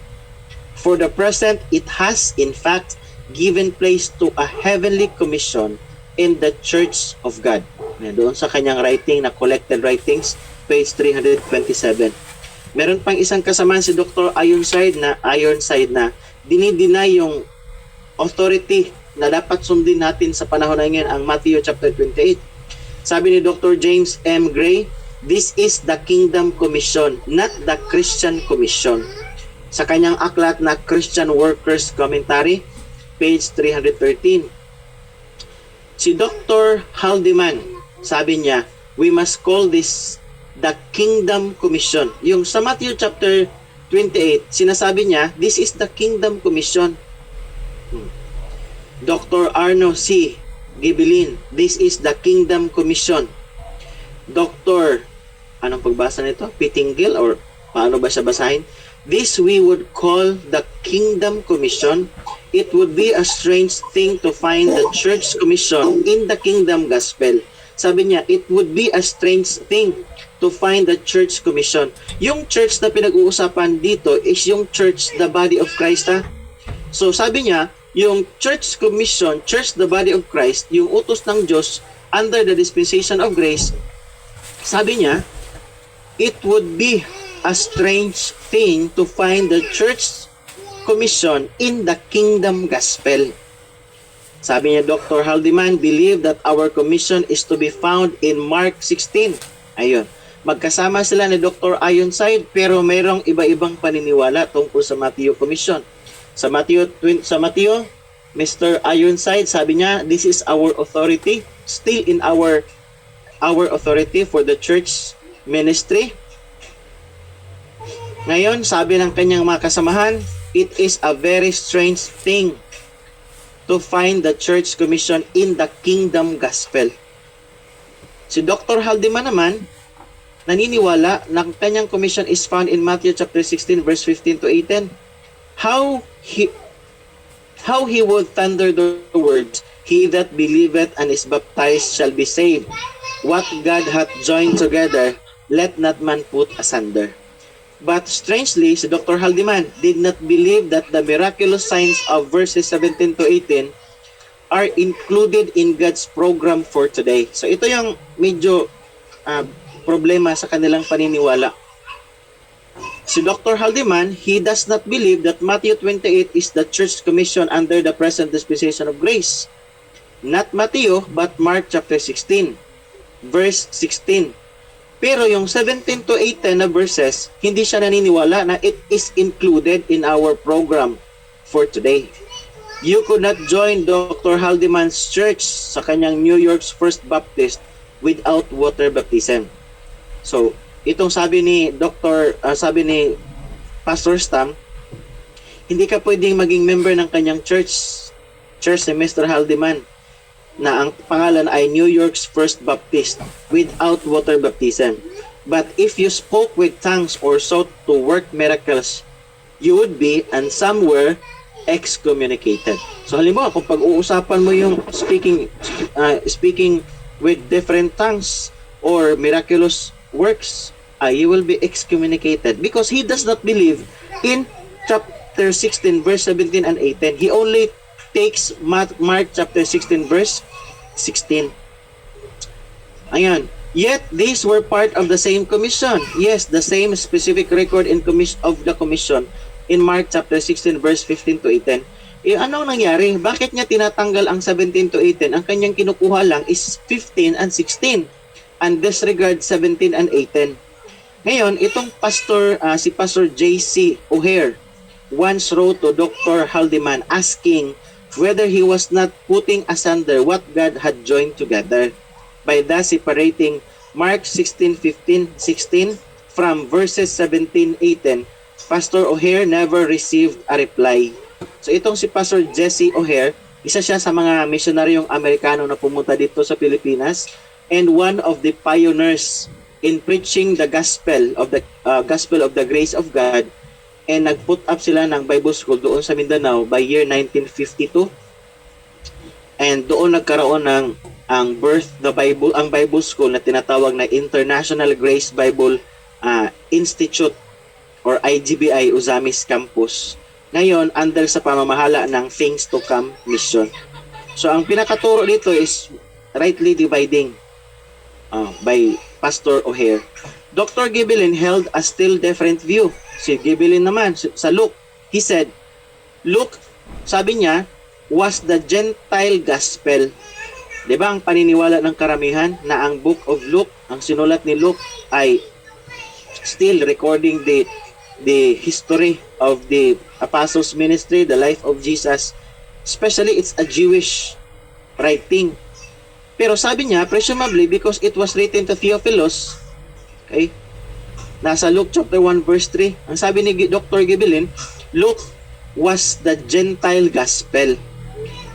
For the present, it has, in fact, given place to a heavenly commission in the Church of God. Doon sa kanyang writing na collected writings, page 327. Meron pang isang kasamaan si Dr. Ironside na dinideny yung authority na dapat sundin natin sa panahon na ngayon, ang Matthew chapter 28. Sabi ni Dr. James M. Gray, this is the Kingdom Commission, not the Christian Commission. Sa kanyang aklat na Christian Workers Commentary, page 313. Si Dr. Haldeman, sabi niya, we must call this the Kingdom Commission. Yung sa Matthew chapter 28, sinasabi niya, this is the Kingdom Commission. Dr. Arno C. Gibelin, this is the Kingdom Commission. Dr. Anong pagbasa nito? Pitinggil or paano ba siya basahin? This we would call the Kingdom Commission. It would be a strange thing to find the Church Commission in the Kingdom Gospel. Sabi niya, it would be a strange thing to find the Church Commission. Yung church na pinag-uusapan dito is yung church, the body of Christ. So sabi niya, yung Church Commission, church, the body of Christ, yung utos ng Diyos under the dispensation of grace, sabi niya, it would be a strange thing to find the Church Commission in the Kingdom Gospel. Sabi niya, Dr. Haldeman believe that our commission is to be found in Mark 16. Ayun. Magkasama sila ni Dr. Ironside pero mayroong iba-ibang paniniwala tungkol sa Matthew Commission. Sa Matthew, Mr. Ironside, sabi niya, this is our authority, still in our authority for the church ministry. Ngayon, sabi ng kanyang mga kasamahan, it is a very strange thing to find the Church Commission in the Kingdom Gospel. Si Dr. Haldeman naman, naniniwala na ang kanyang commission is found in Matthew chapter 16 verse 15 to 18. How he would thunder the words, he that believeth and is baptized shall be saved. What God hath joined together, let not man put asunder. But strangely, si Dr. Haldeman did not believe that the miraculous signs of verses 17 to 18 are included in God's program for today. So ito yung medyo problema sa kanilang paniniwala. Si Dr. Haldeman, he does not believe that Matthew 28 is the church commission under the present dispensation of grace. Not Matthew, but Mark chapter 16, verse 16. Pero yung 17 to 18 na verses, hindi siya naniniwala na it is included in our program for today. You could not join Dr. Haldeman's church sa kanyang New York's First Baptist without water baptism. So, itong sabi ni Pastor Stam, hindi ka pwedeng maging member ng kanyang church ni Mr. Haldeman, na ang pangalan ay New York's First Baptist without water baptism. But if you spoke with tongues or sought to work miracles, you would be and some were excommunicated. So halimbawa, kung pag-uusapan mo yung speaking with different tongues or miraculous works, you will be excommunicated because he does not believe in chapter 16 verse 17 and 18. He only takes Mark chapter 16 verse 16. Ayan. Yet these were part of the same commission. Yes, the same specific record of the commission in Mark chapter 16 verse 15 to 18. Anong nangyari? Bakit niya tinatanggal ang 17 to 18? Ang kanyang kinukuha lang is 15 and 16 and disregard 17 and 18. Ngayon, itong si Pastor J.C. O'Hare once wrote to Dr. Haldeman asking whether he was not putting asunder what God had joined together by thus separating Mark 16:15, 16 from verses 17, 18. Pastor O'Hare never received a reply. So itong si Pastor Jesse O'Hare, isa siya sa mga misyonaryong Amerikano na pumunta dito sa Pilipinas and one of the pioneers in preaching the gospel of the grace of God. And nag-put up sila ng Bible School doon sa Mindanao by year 1952. And doon nagkaroon ng ang Bible School na tinatawag na International Grace Bible Institute or IGBI Uzamis Campus. Ngayon, under sa pamamahala ng Things to Come Mission. So, ang pinakaturo dito is rightly dividing by Pastor O'Hare. Dr. Gibelin held a still different view. Si Gibelin naman, sa Luke, he said, Luke, sabi niya, was the Gentile Gospel. Diba ang paniniwala ng karamihan na ang Book of Luke, ang sinulat ni Luke ay still recording the history of the apostles' ministry, the life of Jesus. Especially, it's a Jewish writing. Pero sabi niya, presumably because it was written to Theophilus, okay, nasa Luke chapter 1 verse 3, ang sabi ni Dr. Gibelin, Luke was the Gentile Gospel.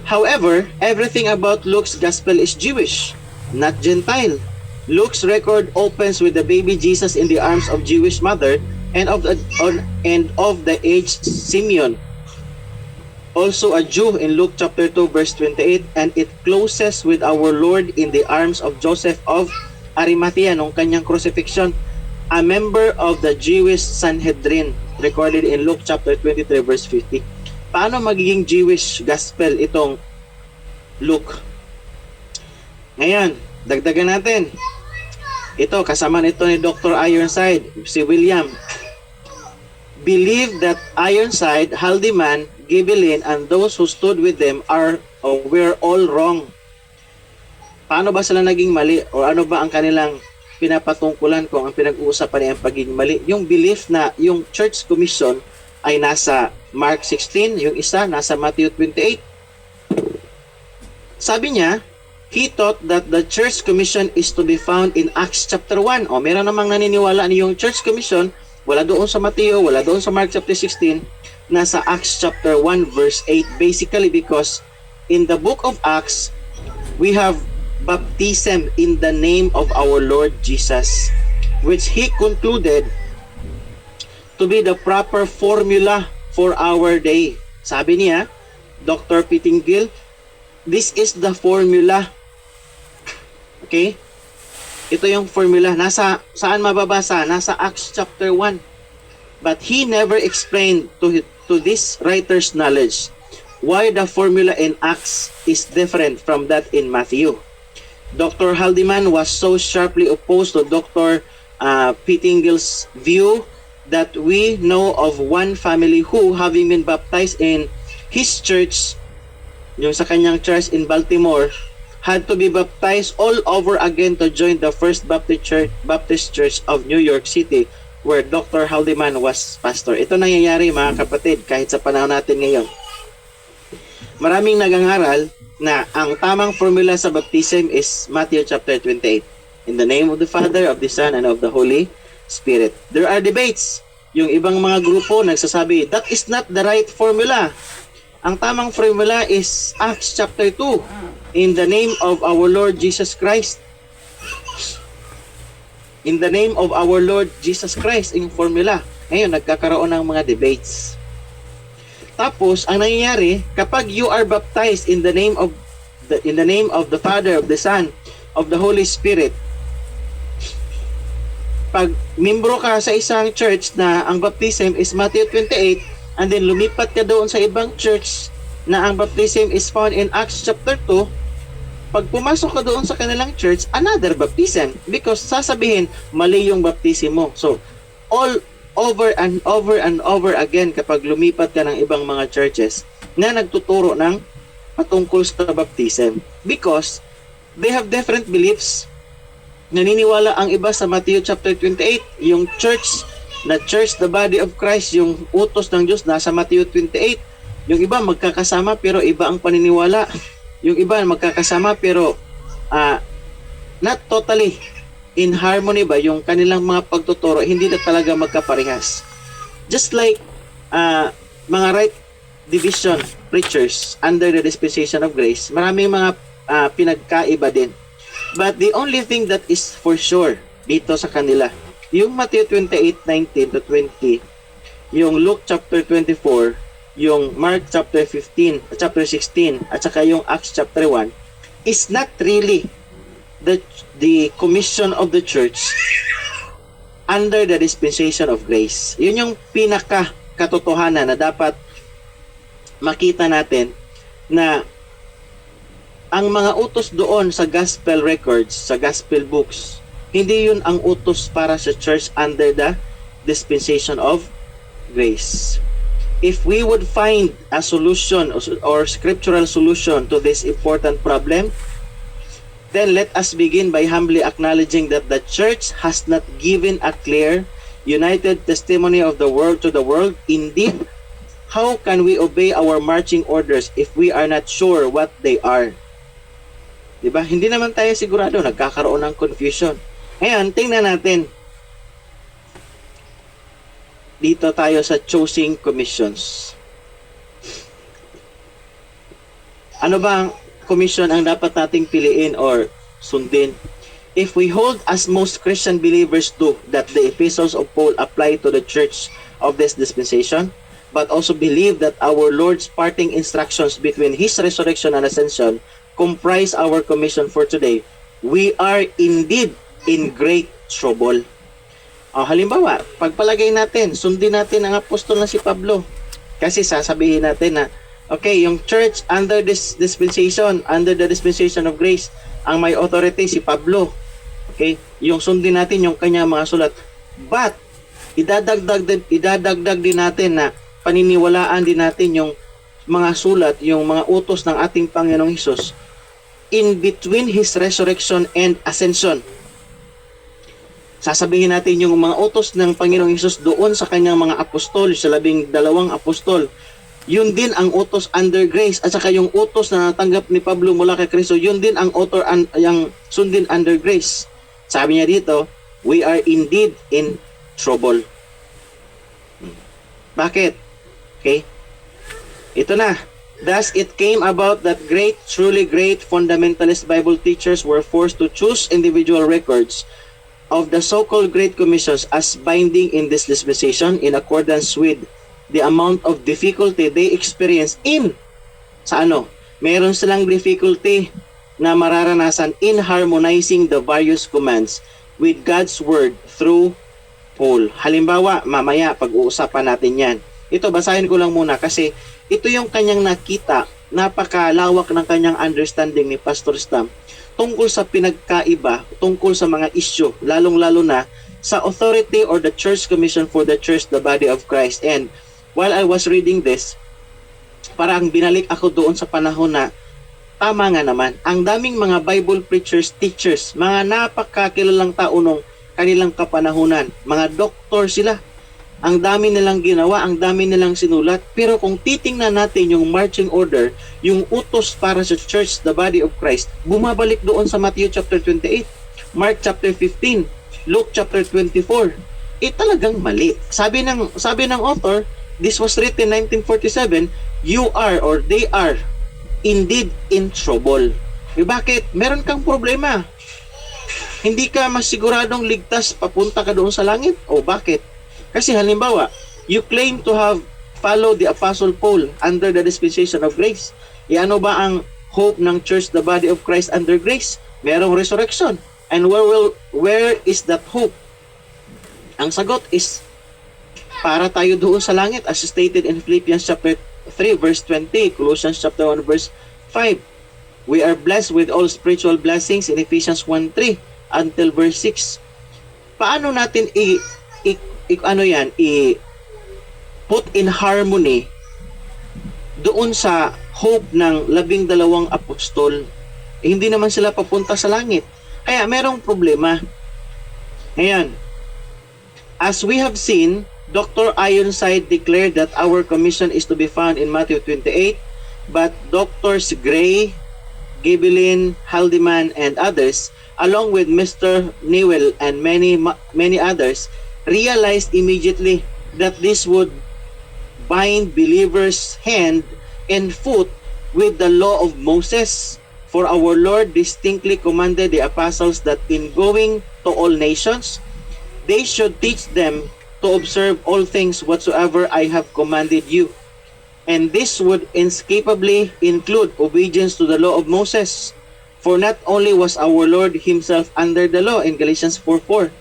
However, everything about Luke's Gospel is Jewish, not Gentile. Luke's record opens with the baby Jesus in the arms of Jewish mother and of the aged Simeon, also a Jew, in Luke chapter 2 verse 28, and it closes with our Lord in the arms of Joseph of Arimathea nung kanyang crucifixion, a member of the Jewish Sanhedrin, recorded in Luke chapter 23 verse 50. Paano magiging Jewish gospel itong Luke? Ngayon, dagdagan natin. Ito, kasama nito ni Dr. Ironside, si William. Believe that Ironside, Haldeman, Gibelin, and those who stood with them were all wrong. Paano ba sila naging mali? O ano ba ang kanilang pinapatungkulan kung ang pinag-uusapan ay ang pagiging mali? Yung belief na yung Church Commission ay nasa Mark 16, yung isa nasa Matthew 28. Sabi niya, he thought that the Church Commission is to be found in Acts chapter 1. O meron namang naniniwala na yung Church Commission wala doon sa Mateo, wala doon sa Mark chapter 16, nasa Acts chapter 1 verse 8. Basically because in the book of Acts, we have baptism in the name of our Lord Jesus, which he concluded to be the proper formula for our day. Sabi niya, Dr. Pittinggill, this is the formula. Okay? Ito yung formula. Saan mababasa? Nasa Acts chapter 1. But he never explained to this writer's knowledge why the formula in Acts is different from that in Matthew. Dr. Haldeman was so sharply opposed to Dr. Pittingill's view that we know of one family who, having been baptized in his church, yung sa kanyang church in Baltimore, had to be baptized all over again to join the First Baptist Church of New York City, where Dr. Haldeman was pastor. Ito nangyayari, mga kapatid, kahit sa panahon natin ngayon. Maraming nagangaral na ang tamang formula sa baptism is Matthew chapter 28. In the name of the Father, of the Son, and of the Holy Spirit. There are debates. Yung ibang mga grupo nagsasabi, that is not the right formula. Ang tamang formula is Acts chapter 2. In the name of our Lord Jesus Christ. In the name of our Lord Jesus Christ, yung formula. Ngayon, nagkakaroon ng mga debates. Tapos, ang nangyayari, kapag you are baptized in the name of the Father, of the Son, of the Holy Spirit, pag membro ka sa isang church na ang baptism is Matthew 28, and then lumipat ka doon sa ibang church na ang baptism is found in Acts chapter 2, pag pumasok ka doon sa kanilang church, another baptism, because sasabihin, mali yung baptism mo. So, all over and over and over again kapag lumipat ka ng ibang mga churches na nagtuturo ng patungkol sa baptism, because they have different beliefs. Naniniwala ang iba sa Matthew chapter 28, yung church, the body of Christ, yung utos ng Diyos nasa Matthew 28. Yung iba magkakasama pero iba ang paniniwala. Yung iba magkakasama pero not totally in harmony ba yung kanilang mga pagtuturo, hindi na talaga magkaparehas. Just like mga right division preachers under the dispensation of grace, maraming mga pinagkaiba din. But the only thing that is for sure dito sa kanila, yung Matthew 28:19 to 20, yung Luke chapter 24, yung Mark chapter 16, at saka yung Acts chapter 1, is not really the commission of the church under the dispensation of grace. Yun yung pinaka-katotohanan na dapat makita natin, na ang mga utos doon sa gospel records, sa gospel books, hindi yun ang utos para sa church under the dispensation of grace. If we would find a solution or scriptural solution to this important problem, then let us begin by humbly acknowledging that the church has not given a clear, united testimony of the word to the world. Indeed, how can we obey our marching orders if we are not sure what they are? Diba? Hindi naman tayo sigurado, nagkakaroon ng confusion. Ngayon, tingnan natin. Dito tayo sa choosing commissions. Ano ba ang commission ang dapat nating piliin or sundin? if we hold, as most Christian believers do, that the epistles of Paul apply to the church of this dispensation, but also believe that our Lord's parting instructions between His resurrection and ascension comprise our commission for today, we are indeed in great trouble. Halimbawa, pagpalagay natin, sundin natin ang apostol na si Pablo. Kasi sasabihin natin na, okay, yung church under this dispensation, under the dispensation of grace, ang may authority si Pablo. Okay? Yung sundin natin yung kanya mga sulat. But, idadagdag din natin na paniniwalaan din natin yung mga sulat, yung mga utos ng ating Panginoong Hesus in between His resurrection and ascension. Sasabihin natin yung mga utos ng Panginoong Hesus doon sa kanyang mga apostol, sa 12 apostol. Yun din ang utos under grace, at saka yung utos na natanggap ni Pablo mula kay Kristo, yun din ang author yung sundin under grace. Sabi niya dito, we are indeed in trouble. Bakit? Okay? Ito na. Thus, it came about that truly great fundamentalist Bible teachers were forced to choose individual records of the so-called Great Commissions as binding in this dispensation in accordance with the amount of difficulty they experience meron silang difficulty na mararanasan in harmonizing the various commands with God's Word through Paul. Halimbawa, mamaya pag-uusapan natin yan. Ito, basahin ko lang muna kasi ito yung kanyang nakita, napakalawak ng kanyang understanding ni Pastor Stam tungkol sa pinagkaiba, tungkol sa mga issue, lalong-lalo na sa authority or the church commission for the church, the body of Christ. And while I was reading this, parang binalik ako doon sa panahon na tama nga naman, ang daming mga Bible preachers, teachers, mga napakakilalang tao nung kanilang kapanahunan, mga doktor sila. Ang dami nilang ginawa, ang dami nilang sinulat. Pero kung titingnan natin yung marching order, yung utos para sa church, the body of Christ, bumabalik doon sa Matthew chapter 28, Mark chapter 15, Luke chapter 24. Talagang mali. Sabi ng author, this was written 1947, you are or they are indeed in trouble. Bakit? Meron kang problema. Hindi ka masiguradong ligtas papunta ka doon sa langit. Bakit? Kasi halimbawa, you claim to have followed the Apostle Paul under the dispensation of grace. Ano ba ang hope ng church, the body of Christ under grace? Merong resurrection. And where is that hope? Ang sagot is, para tayo doon sa langit as stated in Philippians chapter 3 verse 20, Colossians chapter 1 verse 5. We are blessed with all spiritual blessings in Ephesians 1:3 until verse 6. Paano natin put in harmony doon sa hope ng 12 apostol? Hindi naman sila papunta sa langit. Kaya merong problema. Ngayon, as we have seen, Dr. Ironside declared that our commission is to be found in Matthew 28, but Drs. Gray, Gibelin, Haldeman, and others, along with Mr. Newell and many others, realized immediately that this would bind believers hand and foot with the law of Moses. For our Lord distinctly commanded the apostles that in going to all nations, they should teach them to observe all things whatsoever I have commanded you. And this would inescapably include obedience to the law of Moses. For not only was our Lord Himself under the law in Galatians 4:4,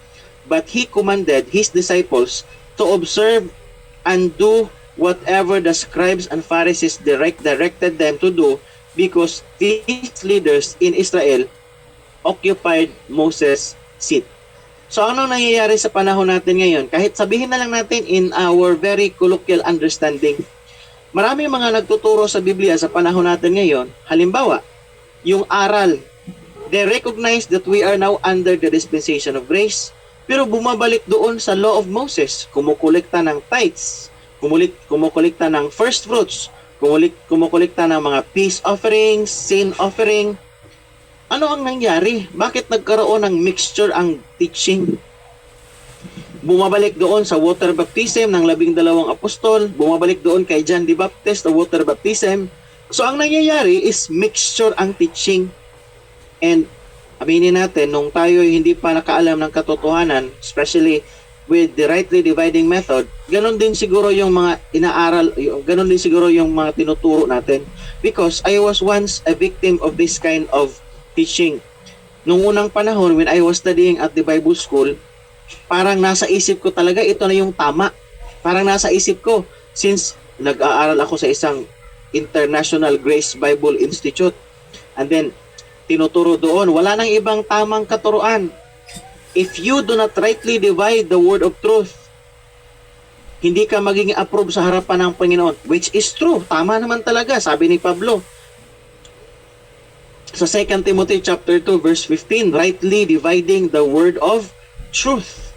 but He commanded His disciples to observe and do whatever the scribes and Pharisees directed them to do, because these leaders in Israel occupied Moses' seat. So ano nangyayari sa panahon natin ngayon? Kahit sabihin na lang natin in our very colloquial understanding, marami mga nagtuturo sa Biblia sa panahon natin ngayon. Halimbawa, yung aral, they recognize that we are now under the dispensation of grace, pero bumabalik doon sa law of Moses, kumukolekta ng tithes, kumukolekta ng first fruits, kumukolekta ng mga peace offerings, sin offering. Ano ang nangyari? Bakit nagkaroon ng mixture ang teaching? Bumabalik doon sa water baptism ng 12 apostol, bumabalik doon kay John the Baptist, the water baptism. So ang nangyayari is mixture ang teaching. And aminin natin, nung tayo hindi pa nakaalam ng katotohanan, especially with the rightly dividing method, ganun din siguro yung mga inaaral, ganun din siguro yung mga tinuturo natin. Because I was once a victim of this kind of teaching. Nung unang panahon, when I was studying at the Bible school, parang nasa isip ko talaga, ito na yung tama. Parang nasa isip ko, since nag-aaral ako sa isang International Grace Bible Institute, and then tinuturo doon, wala nang ibang tamang katuruan. If you do not rightly divide the word of truth, hindi ka magiging approve sa harapan ng Panginoon. Which is true. Tama naman talaga, sabi ni Pablo. Sa 2 Timothy chapter 2 verse 15, rightly dividing the word of truth.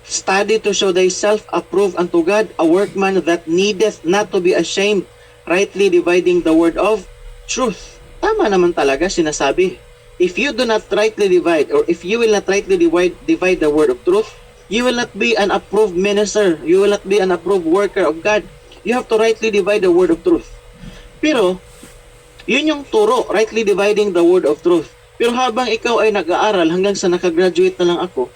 Study to show thyself approved unto God, a workman that needeth not to be ashamed, rightly dividing the word of truth. Tama naman talaga sinasabi. If you do not rightly divide, or if you will not rightly divide the word of truth, you will not be an approved minister. You will not be an approved worker of God. You have to rightly divide the word of truth. Pero, yun yung turo, rightly dividing the word of truth. Pero habang ikaw ay nag-aaral hanggang sa nakagraduate na lang ako,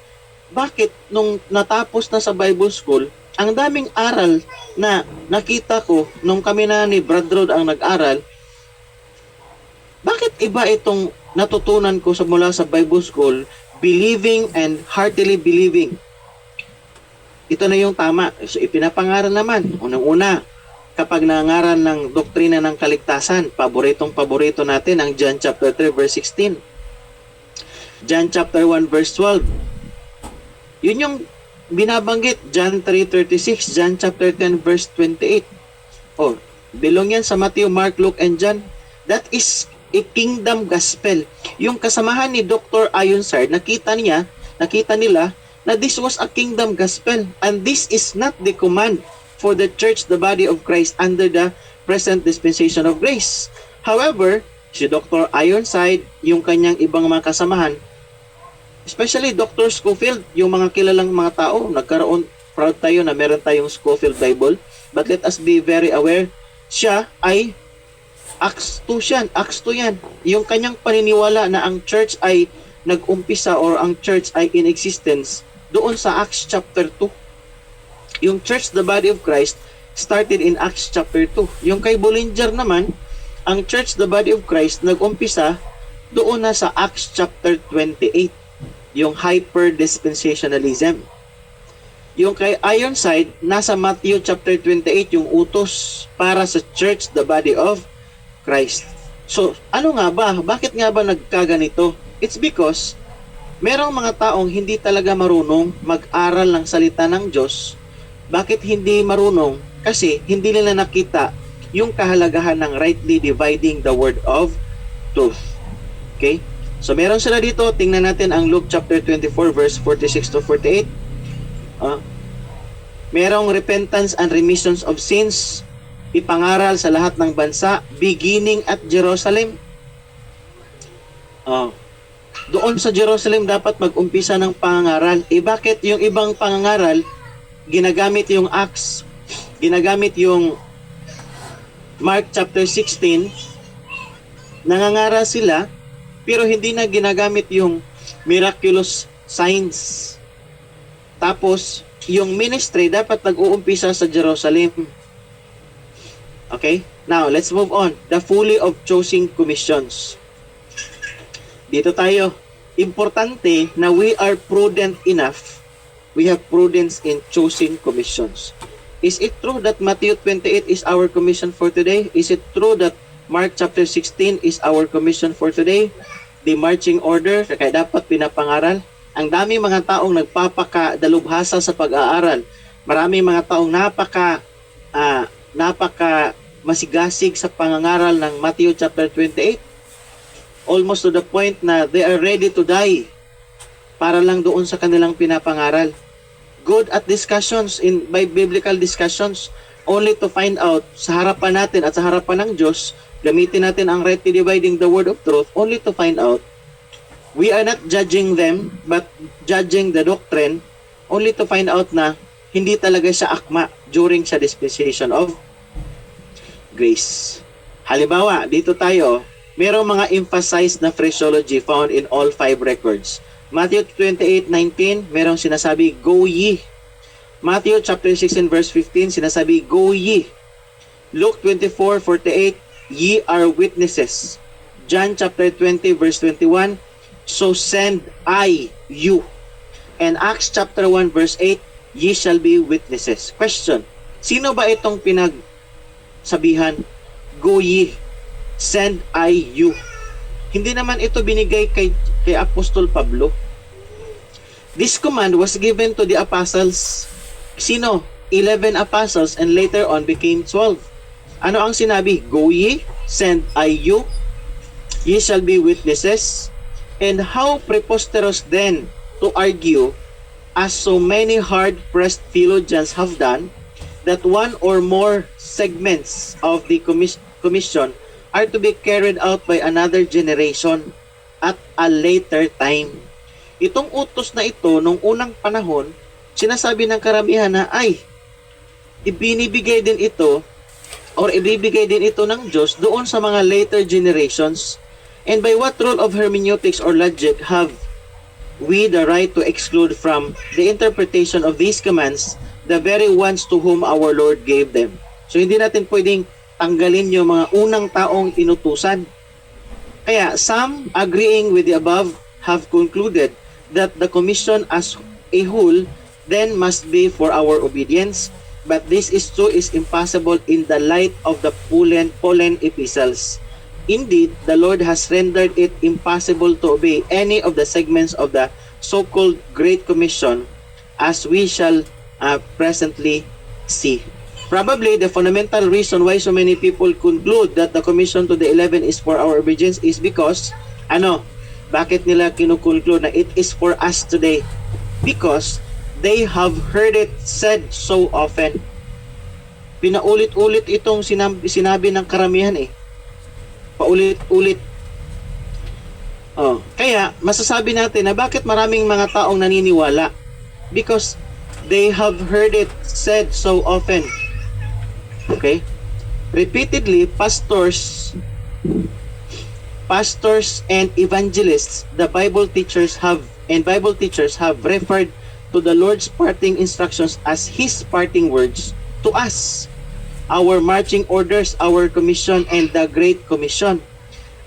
bakit nung natapos na sa Bible school, ang daming aral na nakita ko nung kami na ni Brad Rod ang nag-aral, bakit iba itong natutunan ko mula sa Bible school, believing and heartily believing? Ito na yung tama. So, ipinapangaral naman. Unang-una, kapag nangaral ng doktrina ng kaligtasan, paboritong-paborito natin ang John chapter 3 verse 16. John chapter 1 verse 12. Yun yung binabanggit. John 3:36, John chapter 10 verse 28. Oh, belong yan sa Matthew, Mark, Luke, and John. That is a kingdom gospel. Yung kasamahan ni Dr. Ironside, nakita nila na this was a kingdom gospel, and this is not the command for the church, the body of Christ, under the present dispensation of grace. However, si Dr. Ironside, yung kanyang ibang mga kasamahan, especially Dr. Scofield, yung mga kilalang mga tao, proud tayo na meron tayong Scofield Bible, but let us be very aware, siya ay Acts 2 yan. Yung kanyang paniniwala na ang church ay nag-umpisa or ang church ay in existence doon sa Acts chapter 2. Yung church, the body of Christ, started in Acts chapter 2. Yung kay Bullinger naman, ang church, the body of Christ, nag-umpisa doon na sa Acts chapter 28. Yung hyper-dispensationalism. Yung kay Ironside, nasa Matthew chapter 28, yung utos para sa church, the body of Christ. So, ano nga ba? Bakit nga ba nagkaganito? It's because merong mga taong hindi talaga marunong mag-aral ng salita ng Diyos. Bakit hindi marunong? Kasi hindi nila nakita yung kahalagahan ng rightly dividing the word of truth. Okay? So, meron sila dito. Tingnan natin ang Luke chapter 24 verse 46 to 48. Merong repentance and remissions of sins ipangaral sa lahat ng bansa, beginning at Jerusalem. Doon sa Jerusalem dapat mag-umpisa ng pangaral. Bakit yung ibang pangaral, ginagamit yung Acts, ginagamit yung Mark chapter 16, nangangaral sila, pero hindi na ginagamit yung miraculous signs. Tapos, yung ministry dapat nag-uumpisa sa Jerusalem. Okay? Now, let's move on. The fully of choosing commissions. Dito tayo. Importante na we are prudent enough. We have prudence in choosing commissions. Is it true that Matthew 28 is our commission for today? Is it true that Mark chapter 16 is our commission for today? The marching order, kaya dapat pinapangaral. Ang dami mga taong nagpapakadalubhasa sa pag-aaral. Marami mga taong napaka masigasig sa pangangaral ng Matthew chapter 28. Almost to the point na they are ready to die para lang doon sa kanilang pinapangaral. Good at discussions, by biblical discussions, only to find out sa harapan natin at sa harapan ng Diyos, gamitin natin ang rightly dividing the word of truth, only to find out we are not judging them, but judging the doctrine, only to find out na hindi talaga siya akma during sa dispensation of grace. Halimbawa, dito tayo, Merong mga emphasized na phraseology found in all 5 records. Matthew 28:19, merong sinasabi, go ye. Matthew chapter 16 verse 15, sinasabi, go ye. Luke 24:48, ye are witnesses. John chapter 20 verse 21, so send I you. And Acts chapter 1 verse 8, ye shall be witnesses. Question, sino ba itong pinagsabihan? Go ye, send I you. Hindi naman ito binigay kay Apostol Pablo. This command was given to the apostles. Sino? 11 apostles and later on became 12. Ano ang sinabi? Go ye, send I you, ye shall be witnesses. And how preposterous then to argue, as so many hard-pressed theologians have done, that one or more segments of the commission are to be carried out by another generation at a later time. Itong utos na ito, nung unang panahon, sinasabi ng karamihan na ay, ibinibigay din ito or ibibigay din ito ng Diyos doon sa mga later generations. And by what rule of hermeneutics or logic have we the right to exclude from the interpretation of these commands the very ones to whom our Lord gave them? So hindi natin pwedeng tanggalin yung mga unang taong inutusan. Kaya some agreeing with the above have concluded that the commission as a whole then must be for our obedience, but this is impossible in the light of the Pauline epistles. Indeed, the Lord has rendered it impossible to obey any of the segments of the so-called Great Commission, as we shall presently see. Probably the fundamental reason why so many people conclude that the commission to the 11 is for our obedience is because, bakit nila kinukonclude na it is for us today? Because they have heard it said so often. Pinaulit-ulit itong sinabi ng karamihan Paulit-ulit. Kaya masasabi natin na bakit maraming mga taong naniniwala? Because they have heard it said so often. Okay? Repeatedly, pastors and evangelists, the Bible teachers have referred to the Lord's parting instructions as His parting words to us, our marching orders, our commission, and the Great Commission,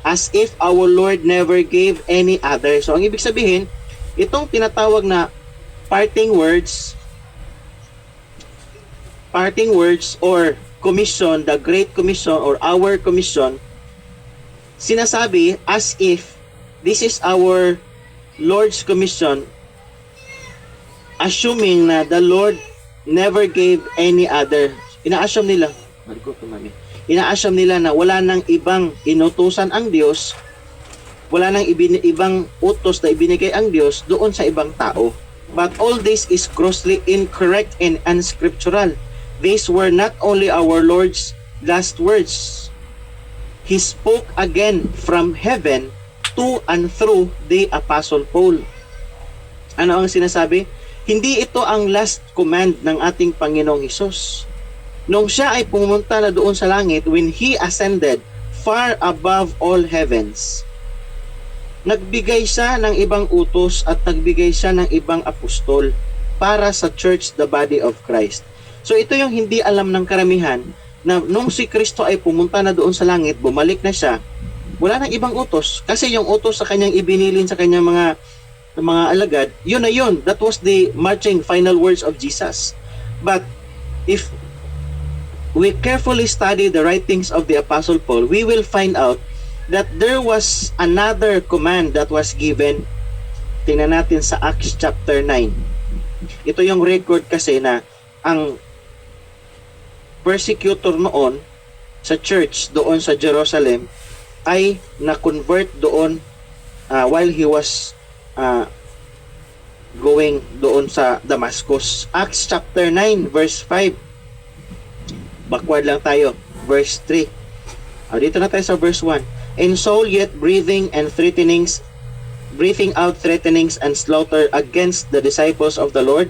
as if our Lord never gave any other. So ang ibig sabihin, itong tinatawag na parting words or commission, the Great Commission or our commission, sinasabi as if this is our Lord's commission, assuming na the Lord never gave any other. Ina-assume nila na wala nang ibang inutusan ang Diyos, wala nang ibang utos na ibinigay ang Diyos doon sa ibang tao. But all this is grossly incorrect and unscriptural. These were not only our Lord's last words. He spoke again from heaven to and through the Apostle Paul. Ano ang sinasabi? Hindi ito ang last command ng ating Panginoong Hesus. Nung siya ay pumunta na doon sa langit, when He ascended far above all heavens, nagbigay siya ng ibang utos at nagbigay siya ng ibang apostol para sa church, the body of Christ. So ito yung hindi alam ng karamihan, na nung si Kristo ay pumunta na doon sa langit, bumalik na siya, wala nang ibang utos. Kasi yung utos sa kanyang ibinilin sa kanyang mga alagad, yun na yun. That was the marching final words of Jesus. But if we carefully study the writings of the Apostle Paul, we will find out that there was another command that was given. Tingnan natin sa Acts chapter 9. Ito yung record kasi na ang persecutor noon sa church doon sa Jerusalem ay na-convert doon while he was going doon sa Damascus. Acts chapter 9 verse 5. Backward lang tayo. Verse 3. Dito na tayo sa verse 1. And Saul, yet breathing out threatenings and slaughter against the disciples of the Lord,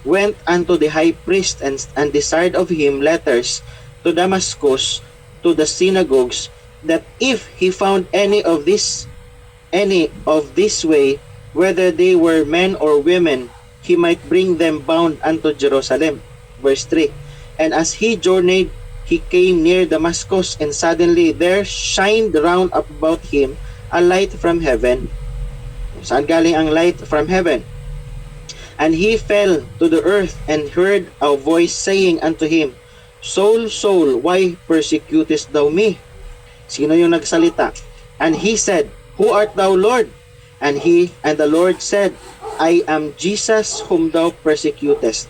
went unto the high priest and desired of him letters to Damascus, to the synagogues, that if he found any of this way, whether they were men or women, he might bring them bound unto Jerusalem. Verse 3. And as he journeyed, he came near Damascus, and suddenly there shined round about him a light from heaven. Saan galing ang light from heaven? And he fell to the earth and heard a voice saying unto him, Saul, Saul, why persecutest thou me? Sino yung nagsalita? And he said, Who art thou, Lord? And the Lord said, I am Jesus whom thou persecutest.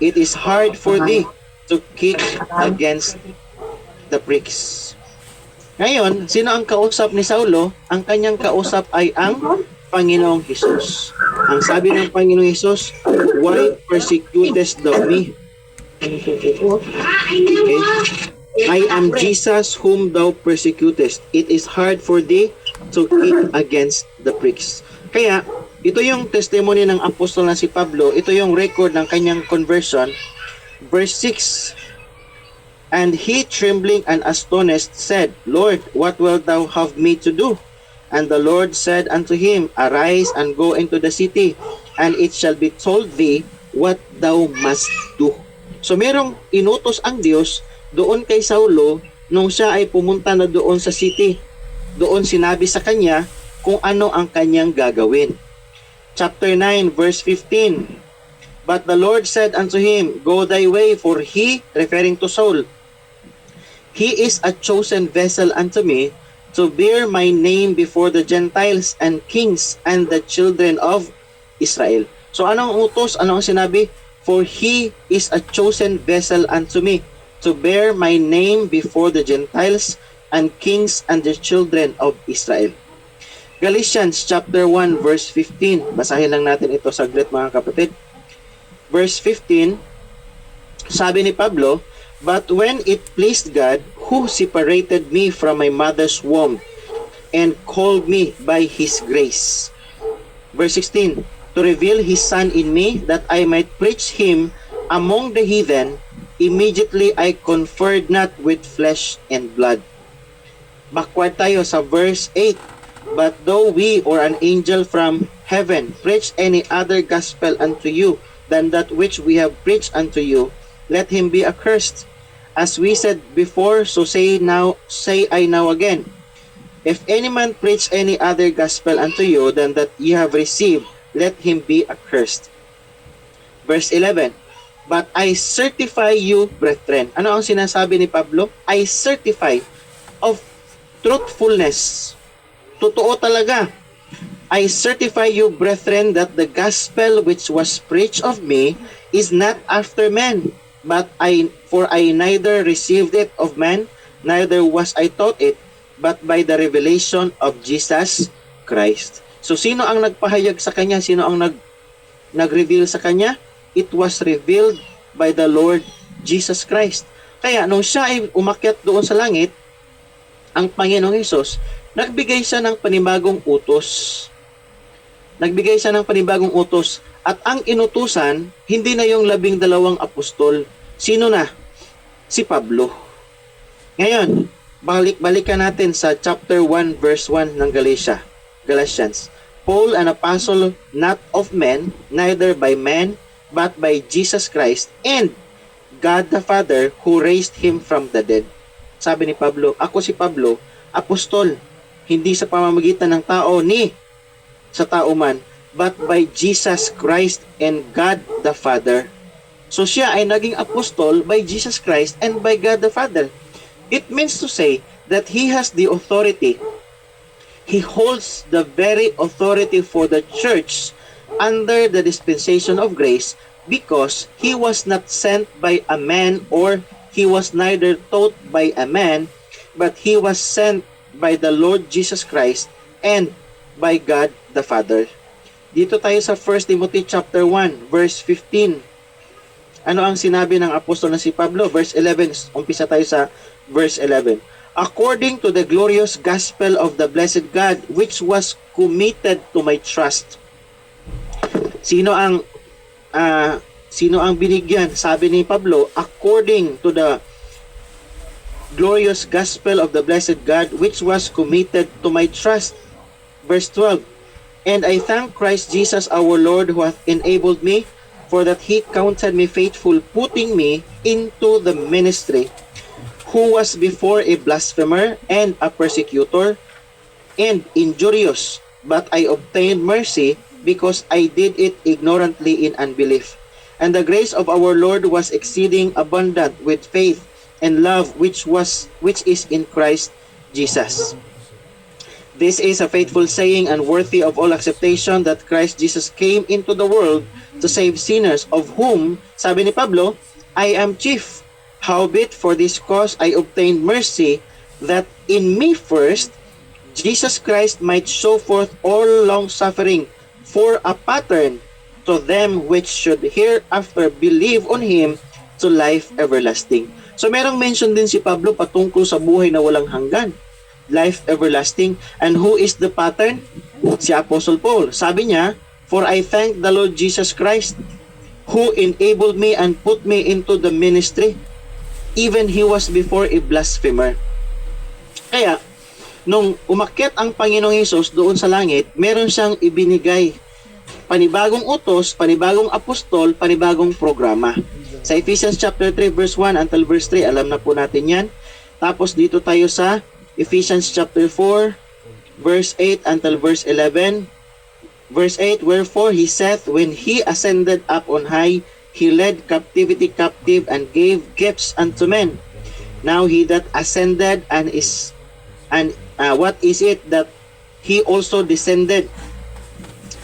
It is hard for thee to kick against the pricks. Ngayon, sino ang kausap ni Saulo? Ang kanyang kausap ay ang Panginoong Hesus. Ang sabi ng Panginoong Hesus, Why persecutest thou me? Okay. I am Jesus whom thou persecutest. It is hard for thee to kick against the pricks. Kaya, ito yung testimony ng apostol na si Pablo. Ito yung record ng kanyang conversion. Verse 6, And he, trembling and astonished, said, Lord, what wilt thou have me to do? And the Lord said unto him, Arise and go into the city, and it shall be told thee what thou must do. So merong inutos ang Diyos doon kay Saulo nung siya ay pumunta na doon sa city. Doon sinabi sa kanya kung ano ang kanyang gagawin. Chapter 9, verse 15. But the Lord said unto him, Go thy way, for he, referring to Saul, he is a chosen vessel unto me to bear my name before the Gentiles and kings and the children of Israel. So anong utos? Anong sinabi? For he is a chosen vessel unto me to bear my name before the Gentiles and kings and the children of Israel. Galatians chapter 1 verse 15. Basahin lang natin ito saglit mga kapatid. Verse 15, sabi ni Pablo, But when it pleased God, who separated me from my mother's womb and called me by His grace. Verse 16, to reveal His Son in me, that I might preach Him among the heathen, immediately I conferred not with flesh and blood. Backward tayo sa verse 8, But though we or an angel from heaven preach any other gospel unto you than that which we have preached unto you, let him be accursed. As we said before, so say I now again. If any man preach any other gospel unto you than that ye have received, let him be accursed. Verse 11, But I certify you, brethren. Ano ang sinasabi ni Pablo? I certify of truthfulness. Totoo talaga. I certify you, brethren, that the gospel which was preached of me is not after men, but I neither received it of man, neither was I taught it, but by the revelation of Jesus Christ. So sino ang nagpahayag sa kanya? Sino ang nag-reveal sa kanya? It was revealed by the Lord Jesus Christ. Kaya nung siya ay umakyat doon sa langit, ang Panginoong Hesus, nagbigay siya ng panibagong utos. Nagbigay siya ng panibagong utos. At ang inutusan, hindi na yung 12 apostol. Sino na? Si Pablo. Ngayon, balikan natin sa chapter 1 verse 1 ng Galatians. Paul, an apostle not of men, neither by men, but by Jesus Christ, and God the Father, who raised Him from the dead. Sabi ni Pablo, ako si Pablo, apostol, hindi sa pamamagitan ng tao ni sa tao man, but by Jesus Christ and God the Father. So siya ay naging apostol by Jesus Christ and by God the Father. It means to say that he has the authority. He holds the very authority for the church under the dispensation of grace, because he was not sent by a man, or he was neither taught by a man, but he was sent by the Lord Jesus Christ and by God the Father. Dito tayo sa 1 Timothy chapter 1 verse 15. Ano ang sinabi ng apostol na si Pablo? Verse 11. Umpisa tayo sa verse 11. According to the glorious gospel of the blessed God, which was committed to my trust. Sino ang binigyan? Sabi ni Pablo, according to the glorious gospel of the blessed God, which was committed to my trust. Verse 12, and I thank Christ Jesus our Lord, who hath enabled me, for that he counted me faithful, putting me into the ministry, who was before a blasphemer and a persecutor and injurious, but I obtained mercy because I did it ignorantly in unbelief. And the grace of our Lord was exceeding abundant with faith and love which is in Christ Jesus. This is a faithful saying and worthy of all acceptation, that Christ Jesus came into the world to save sinners, of whom, sabi ni Pablo, I am chief. Howbeit for this cause I obtained mercy, that in me first Jesus Christ might show forth all long suffering for a pattern to them which should hereafter believe on Him to life everlasting. So merong mention din si Pablo patungkol sa buhay na walang hanggan, life everlasting. And who is the pattern? Si Apostle Paul. Sabi niya, for I thank the Lord Jesus Christ, who enabled me and put me into the ministry. Even he was before a blasphemer. Kaya, nung umakyat ang Panginoong Hesus doon sa langit, meron siyang ibinigay. Panibagong utos, panibagong apostol, panibagong programa. Sa Ephesians chapter 3 verse 1 until verse 3, alam na po natin yan. Tapos dito tayo sa Ephesians chapter 4 verse 8 until verse 11. Verse 8, wherefore he saith, when he ascended up on high, he led captivity captive and gave gifts unto men. Now he that ascended what is it that he also descended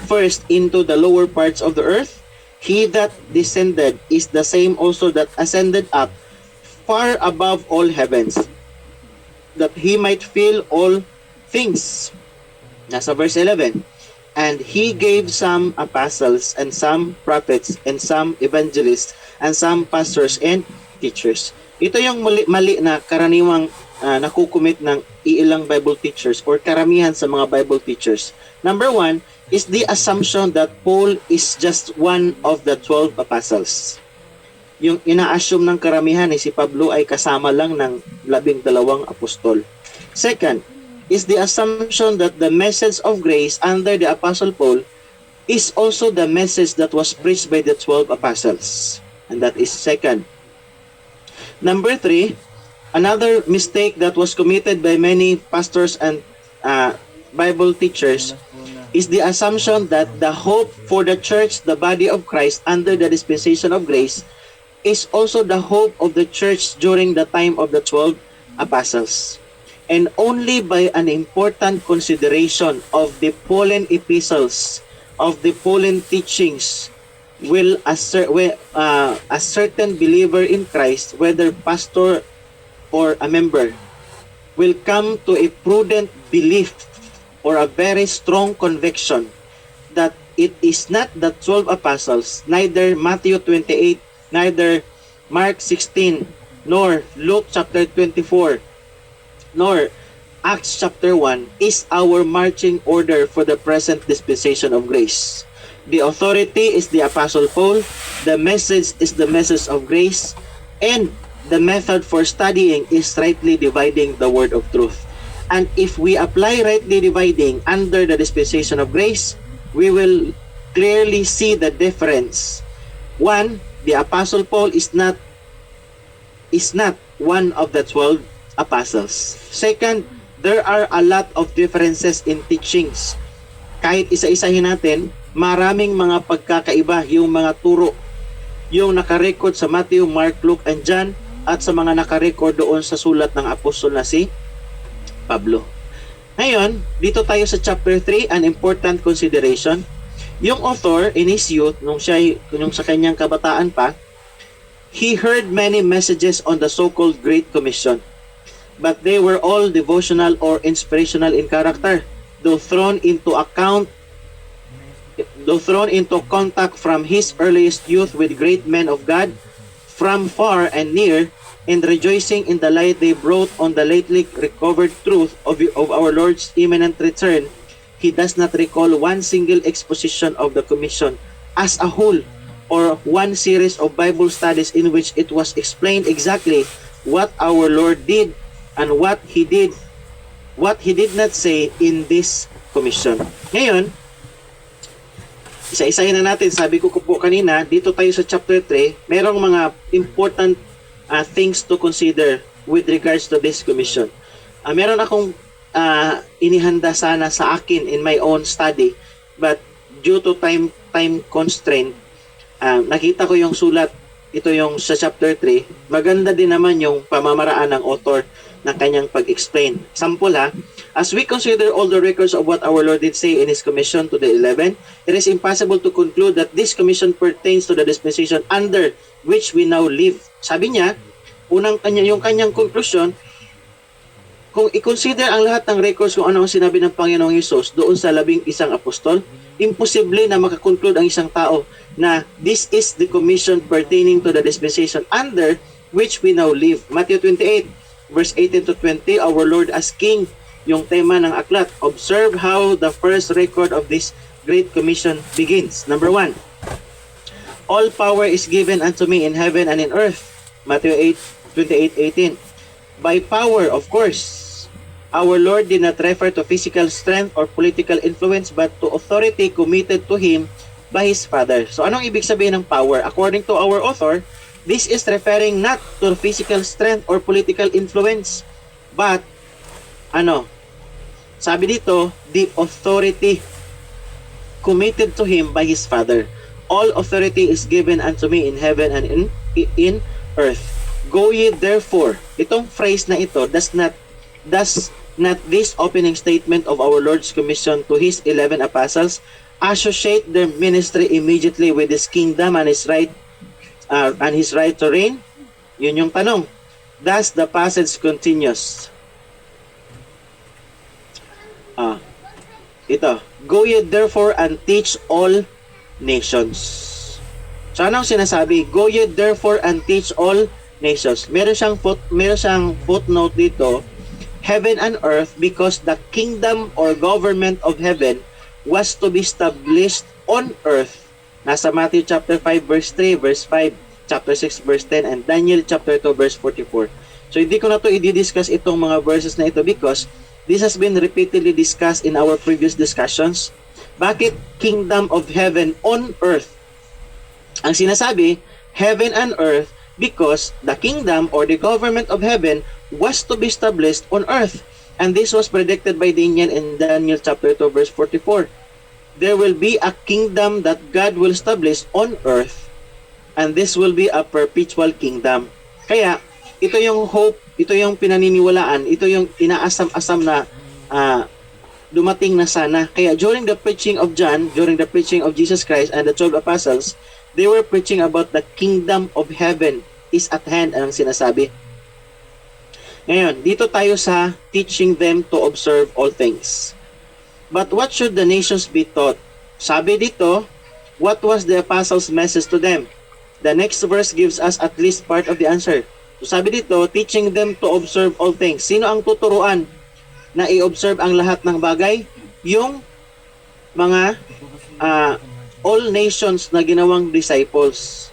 first into the lower parts of the earth? He that descended is the same also that ascended up far above all heavens, that he might fill all things. Nasa verse 11. And he gave some apostles, and some prophets, and some evangelists, and some pastors and teachers. Ito yung mali na karaniwang nakukumit ng iilang Bible teachers or karamihan sa mga Bible teachers. Number one is the assumption that Paul is just one of the 12 apostles. Yung ina-assume ng karamihan si Pablo ay kasama lang ng 12 apostol. Second is the assumption that the message of grace under the Apostle Paul is also the message that was preached by the 12 apostles. And that is second. Number three, another mistake that was committed by many pastors and Bible teachers is the assumption that the hope for the church, the body of Christ under the dispensation of grace, is also the hope of the church during the time of the 12 apostles. And only by an important consideration of the Pauline epistles, of the Pauline teachings, will a certain believer in Christ, whether pastor or a member, will come to a prudent belief or a very strong conviction that it is not the 12 apostles, neither Matthew 28, neither Mark 16, nor Luke chapter 24, nor Acts chapter 1 is our marching order for the present dispensation of grace. The authority is the Apostle Paul, the message is the message of grace, and the method for studying is rightly dividing the word of truth. And if we apply rightly dividing under the dispensation of grace, we will clearly see the difference. One, the Apostle Paul is not one of the 12 apostles. Second, there are a lot of differences in teachings. Kahit isa-isahin natin, maraming mga pagkakaiba yung mga turo. Yung nakarecord sa Matthew, Mark, Luke, and John, at sa mga nakarecord doon sa sulat ng apostol na si Pablo. Ngayon, dito tayo sa chapter 3, an important consideration. Yung author in his youth, nung sa kanyang kabataan pa, he heard many messages on the so-called Great Commission, but they were all devotional or inspirational in character, though thrown into contact from his earliest youth with great men of God from far and near, and rejoicing in the light they brought on the lately recovered truth of our Lord's imminent return, he does not recall one single exposition of the commission as a whole, or one series of Bible studies in which it was explained exactly what our Lord did and what He did not say in this commission. Ngayon, isa-isahin na natin. Sabi ko po kanina, dito tayo sa chapter 3, merong mga important things to consider with regards to this commission. Meron akong inihanda sana sa akin in my own study, but due to time constraint, nakita ko yung sulat, ito yung sa chapter 3. Maganda din naman yung pamamaraan ng author ng kanyang pag-explain. Sample as we consider all the records of what our Lord did say in His commission to the 11, it is impossible to conclude that this commission pertains to the dispensation under which we now live. Sabi niya, yung kanyang conclusion, kung i-consider ang lahat ng records kung ano ang sinabi ng Panginoong Hesus doon sa 11 apostol, imposible na makakonclude ang isang tao na this is the commission pertaining to the dispensation under which we now live. Matthew 28, verse 18 to 20, our Lord as King, yung tema ng aklat. Observe how the first record of this great commission begins. Number 1, all power is given unto me in heaven and in earth. Matthew 28:18. By power, of course, our Lord did not refer to physical strength or political influence, but to authority committed to Him by His Father. So anong ibig sabihin ng power? According to our author, this is referring not to physical strength or political influence, but sabi dito, the authority committed to Him by His Father. All authority is given unto me in heaven and in earth. Go ye therefore. Itong phrase na ito does not this opening statement of our Lord's commission to His 11 apostles associate their ministry immediately with His kingdom and His right to reign? Yun yung tanong. Thus the passage continues. Ito, go ye therefore and teach all nations. So anong sinasabi? Go ye therefore and teach all nations. Meron siyang footnote dito, heaven and earth, because the kingdom or government of heaven was to be established on earth. Nasa Matthew chapter 5 verse 3, verse 5, chapter 6 verse 10, and Daniel chapter 2 verse 44. So hindi ko na to i-discuss itong mga verses na ito because this has been repeatedly discussed in our previous discussions. Bakit kingdom of heaven on earth? Ang sinasabi, heaven and earth, because the kingdom or the government of heaven was to be established on earth. And this was predicted by Daniel in Daniel chapter 2 verse 44. There will be a kingdom that God will establish on earth, and this will be a perpetual kingdom. Kaya, ito yung hope, ito yung pinaniniwalaan, ito yung inaasam-asam na dumating na sana. Kaya during the preaching of John, during the preaching of Jesus Christ and the 12 apostles, they were preaching about the kingdom of heaven is at hand, ang sinasabi. Ngayon, dito tayo sa teaching them to observe all things. But what should the nations be taught? Sabi dito, what was the apostles' message to them? The next verse gives us at least part of the answer. So sabi dito, teaching them to observe all things. Sino ang tuturuan na i-observe ang lahat ng bagay? Yung mga all nations na ginawang disciples.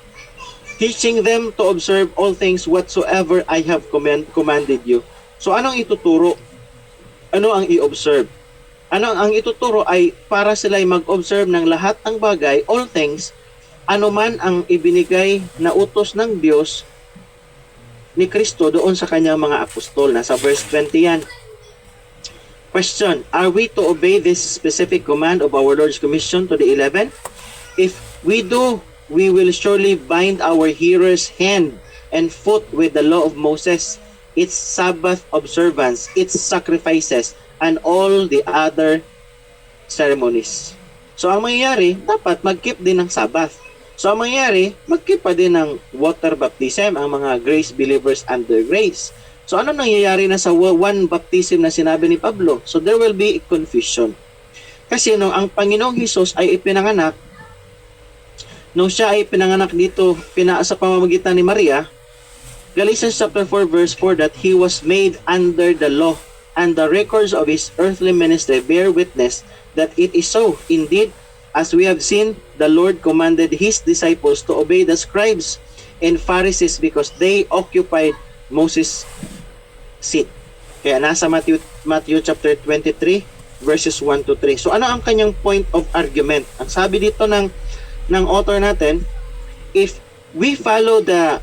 Teaching them to observe all things whatsoever I have commanded you. So anong ituturo? Ano ang i-observe? Ano ang ituturo ay para sila ay mag-observe ng lahat ng bagay, all things, anuman ang ibinigay na utos ng Diyos ni Kristo doon sa kanyang mga apostol. Nasa verse 20 yan. Question, are we to obey this specific command of our Lord's commission to the 11? If we do, we will surely bind our hearers hand and foot with the law of Moses, its Sabbath observance, its sacrifices, and all the other ceremonies. So ang mangyayari, dapat mag-keep din ng Sabbath. So ang mangyayari, mag-keep pa din ng water baptism ang mga grace believers under grace. So ano nangyayari na sa one baptism na sinabi ni Pablo? So there will be confusion. Kasi nung ang Panginoong Hesus ay ipinanganak, nung siya ay pinanganak dito sa pamamagitan ni Maria, Galatians chapter 4 verse 4, that he was made under the law, and the records of his earthly ministry bear witness that it is so. Indeed, as we have seen, the Lord commanded his disciples to obey the scribes and Pharisees because they occupied Moses' seat. Kaya nasa Matthew chapter 23 verses 1 to 3. So ano ang kanyang point of argument? Ang sabi dito ng author natin, if we follow the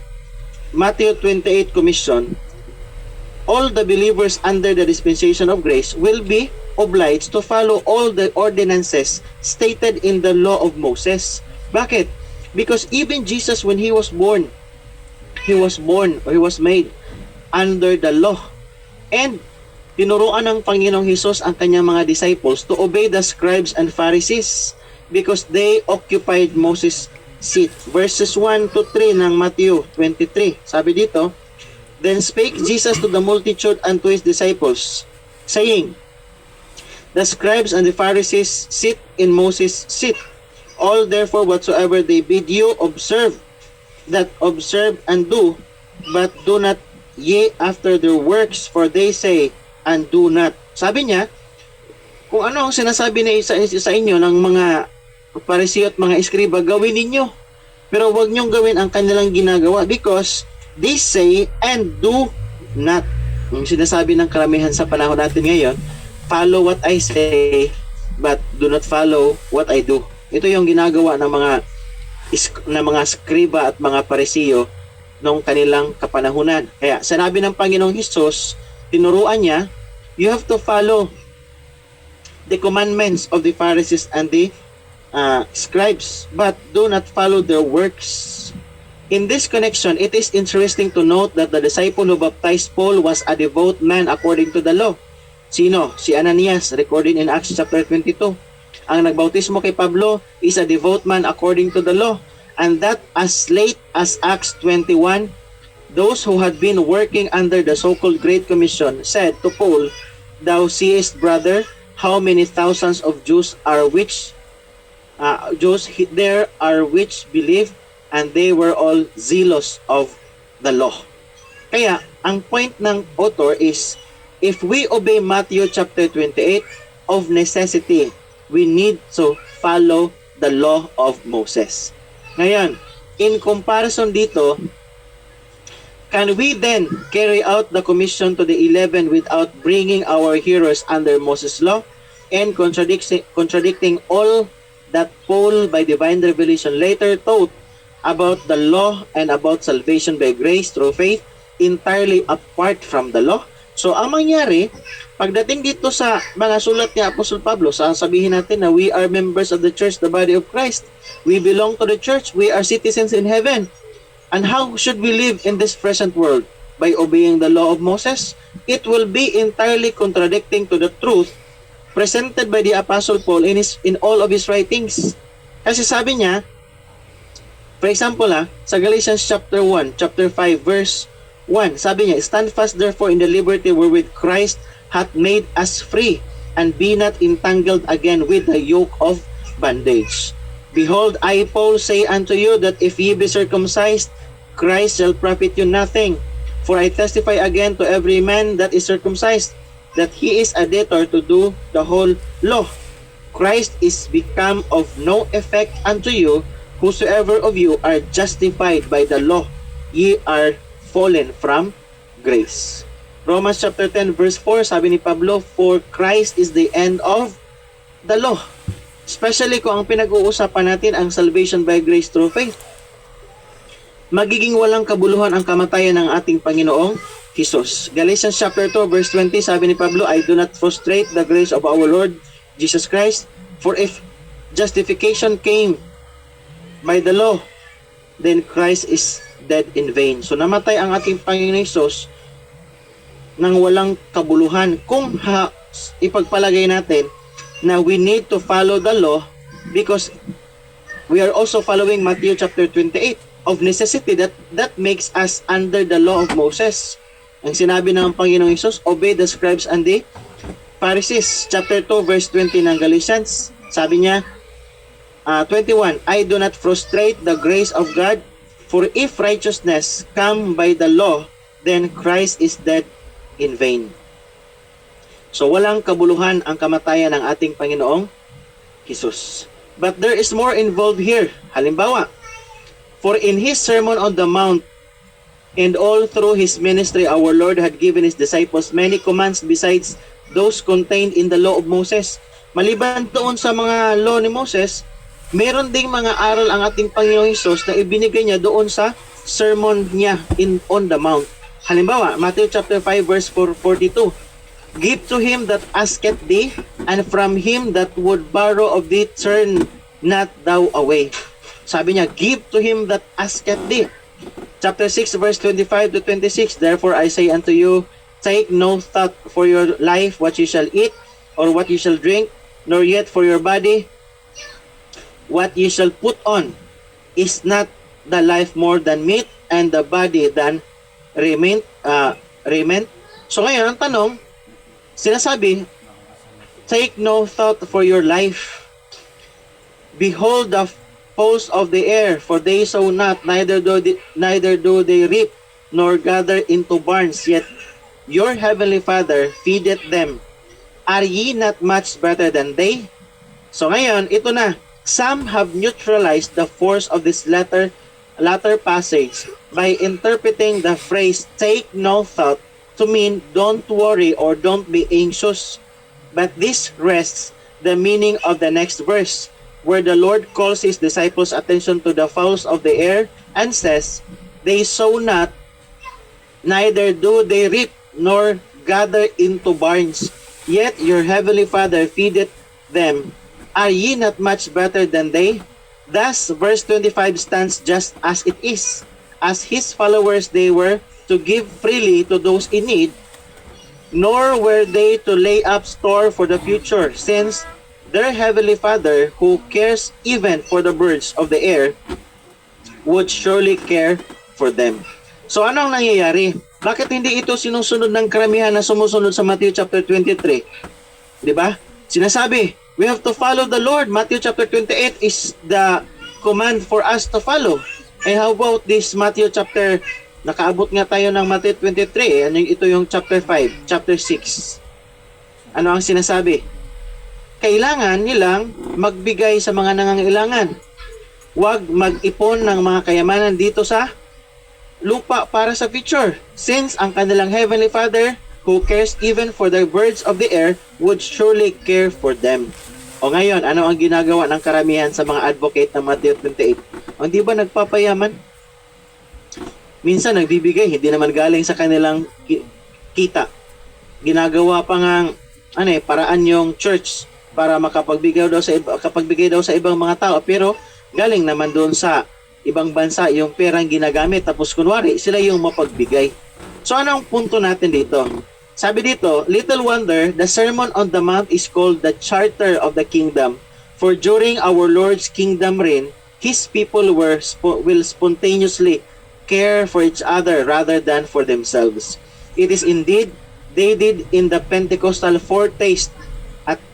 Matthew 28 commission, all the believers under the dispensation of grace will be obliged to follow all the ordinances stated in the law of Moses. Bakit? Because even Jesus, when he was made under the law. And tinuruan ng Panginoong Hesus ang kanyang mga disciples to obey the scribes and Pharisees because they occupied Moses' seat. Verses 1 to 3 ng Matthew 23. Sabi dito, then spake Jesus to the multitude and to his disciples, saying, the scribes and the Pharisees sit in Moses' seat. All therefore whatsoever they bid you observe, that observe and do, but do not ye after their works, for they say, and do not. Sabi niya, kung ano ang sinasabi na sa inyo ng mga Pariseo at mga Eskriba, gawin ninyo. Pero huwag niyong gawin ang kanilang ginagawa because they say and do not. Yung sinasabi ng karamihan sa panahon natin ngayon, follow what I say, but do not follow what I do. Ito yung ginagawa ng mga Skriba at mga Pariseo noong kanilang kapanahunan. Kaya sinabi ng Panginoong Hesus, tinuruan niya, you have to follow the commandments of the Pharisees and the scribes, but do not follow their works. In this connection, it is interesting to note that the disciple who baptized Paul was a devout man according to the law. Sino? Si Ananias, recorded in Acts chapter 22. Ang nagbautismo kay Pablo is a devout man according to the law. And that as late as Acts 21, those who had been working under the so-called Great Commission said to Paul, thou seest, brother, how many thousands of Jews there are which believe, and they were all zealous of the law. Kaya, ang point ng author is, if we obey Matthew chapter 28, of necessity, we need to follow the law of Moses. Ngayon, in comparison dito, can we then carry out the commission to the 11 without bringing our hearers under Moses' law and contradicting all that Paul by divine revelation later taught about the law and about salvation by grace through faith entirely apart from the law? So, ang mangyari, pagdating dito sa mga sulat ni Apostol Pablo, sasabihin natin na we are members of the church, the body of Christ. We belong to the church. We are citizens in heaven. And how should we live in this present world? By obeying the law of Moses? It will be entirely contradicting to the truth presented by the Apostle Paul in all of his writings. Kasi sabi niya, for example, sa Galatians chapter 1, chapter 5, verse 1, sabi niya, stand fast therefore in the liberty wherewith Christ hath made us free, and be not entangled again with the yoke of bondage. Behold, I, Paul, say unto you that if ye be circumcised, Christ shall profit you nothing. For I testify again to every man that is circumcised, that he is a debtor to do the whole law. Christ is become of no effect unto you, whosoever of you are justified by the law, ye are fallen from grace. Romans chapter 10 verse 4, sabi ni Pablo, for Christ is the end of the law. Especially kung ang pinag-uusapan natin ang salvation by grace through faith. Magiging walang kabuluhan ang kamatayan ng ating Panginoong Hesus. Galatians chapter 2 verse 20, sabi ni Pablo, I do not frustrate the grace of our Lord Jesus Christ, for if justification came by the law, then Christ is dead in vain. So namatay ang ating Panginoong Hesus nang walang kabuluhan. Kung ipagpalagay natin na we need to follow the law because we are also following Matthew chapter 28 of necessity, that makes us under the law of Moses. Ang sinabi ng Panginoong Hesus, obey the scribes and the Pharisees. Chapter 2 verse 20 ng Galatians, sabi niya 21, I do not frustrate the grace of God, for if righteousness come by the law, then Christ is dead in vain. So walang kabuluhan ang kamatayan ng ating Panginoong Hesus. But there is more involved here. Halimbawa, for in His Sermon on the Mount, And all through his ministry, our Lord had given his disciples many commands besides those contained in the law of Moses. Maliban doon sa mga law ni Moses, meron ding mga aral ang ating Panginoong Hesus na ibinigay niya doon sa sermon niya on the Mount. Halimbawa, Matthew chapter 5 verse 42. Give to him that asketh thee, and from him that would borrow of thee turn not thou away. Sabi niya, give to him that asketh thee. Chapter 6 verse 25 to 26. Therefore I say unto you, take no thought for your life, what you shall eat, or what you shall drink, nor yet for your body, what you shall put on. Is not the life more than meat, and the body than raiment? So ngayon, ang tanong, sinasabi, take no thought for your life. Behold the fowls of the air, for they sow not, neither do they reap, nor gather into barns, yet your heavenly Father feedeth them. Are ye not much better than they? So ngayon, ito na. Some have neutralized the force of this latter passage by interpreting the phrase take no thought to mean don't worry or don't be anxious. But this rests the meaning of the next verse, where the Lord calls his disciples' attention to the fowls of the air and says, they sow not, neither do they reap, nor gather into barns, yet your heavenly Father feedeth them. Are ye not much better than they? Thus, verse 25 stands just as it is. As his followers, they were to give freely to those in need, nor were they to lay up store for the future, since their heavenly Father, who cares even for the birds of the air, would surely care for them. So ano ang nangyayari? Bakit hindi ito sinusunod ng karamihan na sumusunod sa Matthew chapter 23? Di ba? Sinasabi, we have to follow the Lord. Matthew chapter 28 is the command for us to follow. And how about this Matthew chapter, nakaabot nga tayo ng Matthew 23, ito yung chapter 5, chapter 6. Ano ang sinasabi? Kailangan nilang magbigay sa mga nangangailangan. Huwag mag-ipon ng mga kayamanan dito sa lupa para sa future. Since ang kanilang Heavenly Father, who cares even for the birds of the air, would surely care for them. O ngayon, ano ang ginagawa ng karamihan sa mga advocate ng Matthew 28? O hindi ba nagpapayaman? Minsan nagbibigay, hindi naman galing sa kanilang kita. Ginagawa pa nga paraan yung church para makapagbigay daw sa ibang mga tao, pero galing naman doon sa ibang bansa yung perang ginagamit, tapos kunwari sila yung mapagbigay. So ano ang punto natin dito? Sabi dito, little wonder the Sermon on the Mount is called the Charter of the Kingdom, for during our Lord's kingdom reign, his people will spontaneously care for each other rather than for themselves. It is indeed they did in the Pentecostal foretaste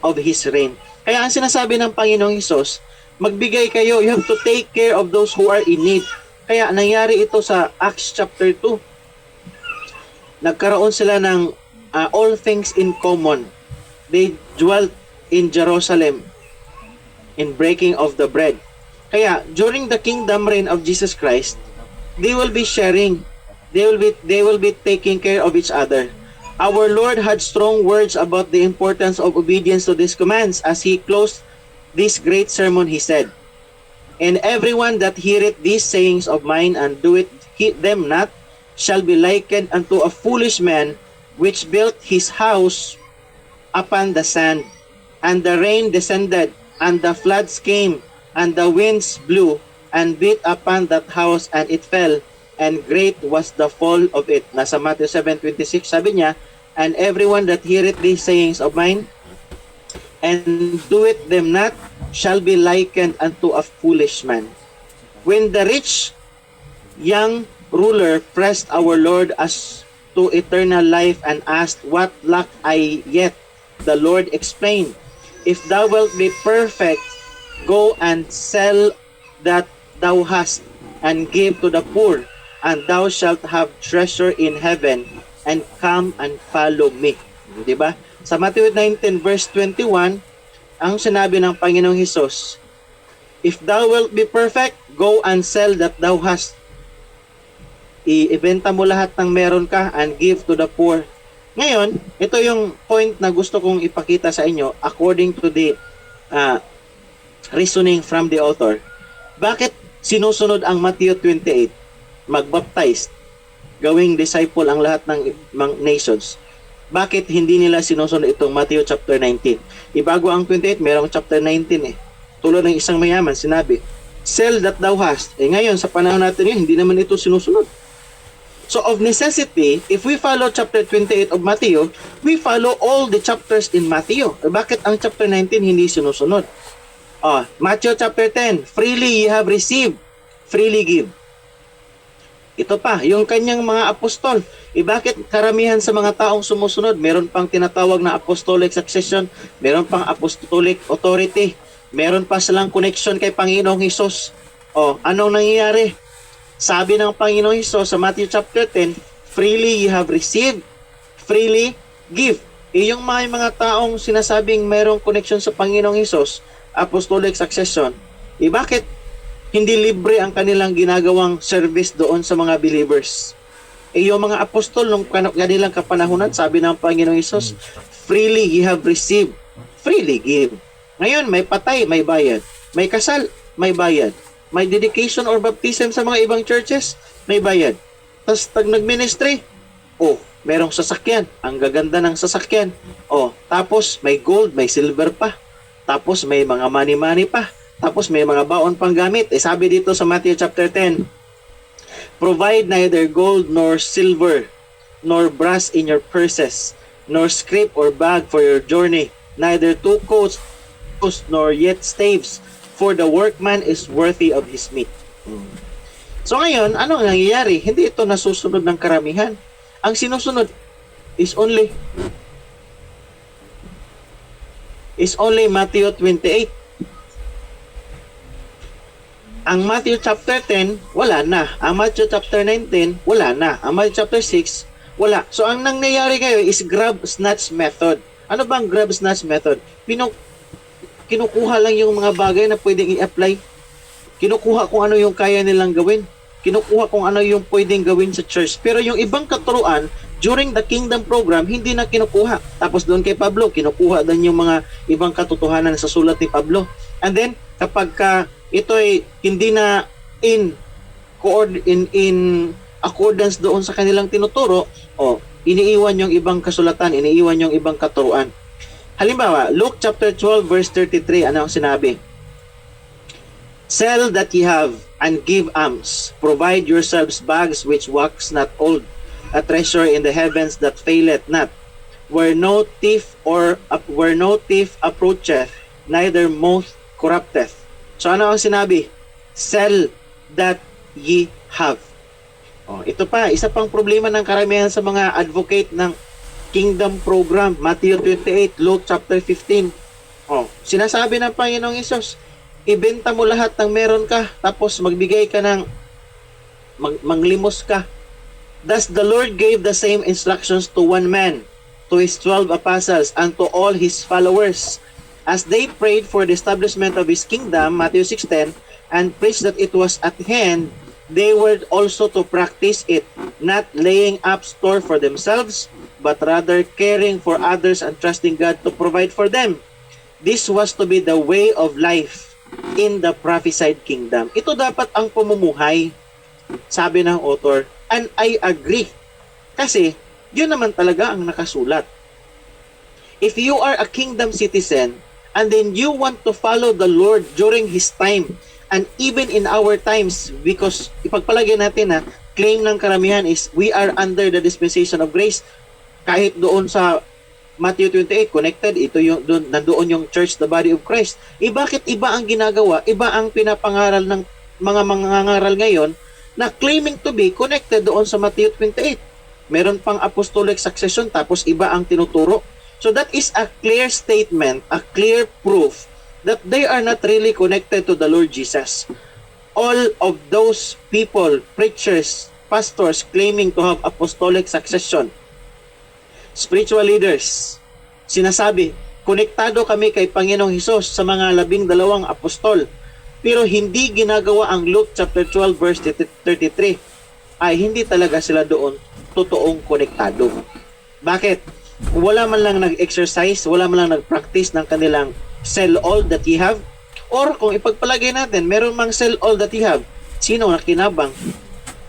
of his reign. Kaya ang sinasabi ng Panginoong Hesus, magbigay kayo, you have to take care of those who are in need. Kaya nangyari ito sa Acts chapter 2. Nagkaroon sila ng all things in common. They dwelt in Jerusalem in breaking of the bread. Kaya during the kingdom reign of Jesus Christ, they will be sharing. They will be taking care of each other. Our Lord had strong words about the importance of obedience to these commands. As he closed this great sermon, he said, and everyone that heareth these sayings of mine and doeth them not shall be likened unto a foolish man which built his house upon the sand. And the rain descended, and the floods came, and the winds blew, and beat upon that house, and it fell, and great was the fall of it. Nasa Matthew 7:26, sabi niya, and everyone that heareth these sayings of mine, and doeth them not, shall be likened unto a foolish man. When the rich young ruler pressed our Lord as to eternal life and asked, what lack I yet? The Lord explained, if thou wilt be perfect, go and sell that thou hast, and give to the poor, and thou shalt have treasure in heaven, and come and follow me. Diba? Sa Matthew 19 verse 21, ang sinabi ng Panginoong Hesus, if thou wilt be perfect, go and sell that thou hast. ibenta mo lahat ng meron ka and give to the poor. Ngayon, ito yung point na gusto kong ipakita sa inyo according to the reasoning from the author. Bakit sinusunod ang Matthew 28? Magbaptize, gawing disciple ang lahat ng nations. Bakit hindi nila sinusunod itong Matthew chapter 19? Ibago ang 28, merong chapter 19 eh. Tulad ng isang mayaman, sinabi, sell that thou hast. Ngayon, sa panahon natin yun, hindi naman ito sinusunod. So of necessity, if we follow chapter 28 of Matthew, we follow all the chapters in Matthew. Bakit ang chapter 19 hindi sinusunod? Matthew chapter 10, freely ye have received, freely give. Ito pa, yung kanyang mga apostol. Bakit karamihan sa mga taong sumusunod, meron pang tinatawag na apostolic succession, meron pang apostolic authority, meron pa silang connection kay Panginoong Hesus. Anong nangyayari? Sabi ng Panginoong Hesus sa Matthew chapter 10, freely you have received, freely give. Yung mga taong sinasabing mayroong connection sa Panginoong Hesus, apostolic succession, bakit hindi libre ang kanilang ginagawang service doon sa mga believers? Yung mga apostol nung kanilang kapanahunan, sabi ng Panginoong Hesus, freely you have received, freely give. Ngayon, may patay, may bayad. May kasal, may bayad. May dedication or baptism sa mga ibang churches, may bayad. Tapos pag nag-ministry, merong sasakyan. Ang gaganda ng sasakyan. Tapos may gold, may silver pa. Tapos may mga money-money pa. Tapos may mga baon pang gamit. Sabi dito sa Matthew chapter 10, provide neither gold nor silver, nor brass in your purses, nor scrip or bag for your journey, neither two coats, nor yet staves, for the workman is worthy of his meat. So ngayon, ano ang nangyayari? Hindi ito nasusunod ng karamihan. Ang sinusunod is only Matthew 28. Ang Matthew chapter 10, wala na. Ang Matthew chapter 19, wala na. Ang Matthew chapter 6, wala. So ang nangyayari ngayon is grab snatch method. Ano ba ang grab snatch method? Kinukuha lang yung mga bagay na pwedeng i-apply. Kinukuha kung ano yung kaya nilang gawin. Kinukuha kung ano yung pwedeng gawin sa church. Pero yung ibang katuruan, during the kingdom program, hindi na kinukuha. Tapos doon kay Pablo, kinukuha din yung mga ibang katotohanan sa sulat ni Pablo. And then, kapag ito ay hindi na in accordance doon sa kanilang tinuturo, iniiwan yung ibang kasulatan, iniiwan yung ibang katuruan. Halimbawa, Luke chapter 12 verse 33, ano ang sinabi? Sell that ye have and give alms. Provide yourselves bags which wax not old, a treasure in the heavens that faileth not, where no thief approacheth, neither moth corrupteth. So ano ang sinabi? Sell that ye have. Ito pa, isa pang problema ng karamihan sa mga advocate ng Kingdom Program, Matthew 28, Luke chapter 15. Sinasabi ng Panginoong Hesus, ibenta mo lahat ng meron ka, tapos magbigay ka ng manglimos ka. Thus the Lord gave the same instructions to one man, to his 12 apostles, and to all his followers, as they prayed for the establishment of his kingdom, Matthew 6:10, and preached that it was at hand. They were also to practice it, not laying up store for themselves, but rather caring for others and trusting God to provide for them. This was to be the way of life in the prophesied kingdom. Ito dapat ang pamumuhay, sabi ng author, and I agree. Kasi, yun naman talaga ang nakasulat. If you are a kingdom citizen, and then you want to follow the Lord during His time, and even in our times, because ipagpalagay natin na claim ng karamihan is we are under the dispensation of grace. Kahit doon sa Matthew 28, connected, ito yung nandoon yung church, the body of Christ. Bakit iba ang ginagawa? Iba ang pinapangaral ng mga mangangaral ngayon na claiming to be connected doon sa Matthew 28. Meron pang apostolic succession, tapos iba ang tinuturo. So that is a clear statement, a clear proof that they are not really connected to the Lord Jesus. All of those people, preachers, pastors claiming to have apostolic succession, spiritual leaders, sinasabi, konektado kami kay Panginoong Hesus sa mga 12 apostol, pero hindi ginagawa ang Luke chapter 12 verse 33. ay hindi talaga sila doon totoong konektado. Bakit? Wala man lang nag-exercise, wala man lang nag-practice ng kanilang sell all that you have, or kung ipagpalagay natin, meron mang sell all that you have, sino nakinabang?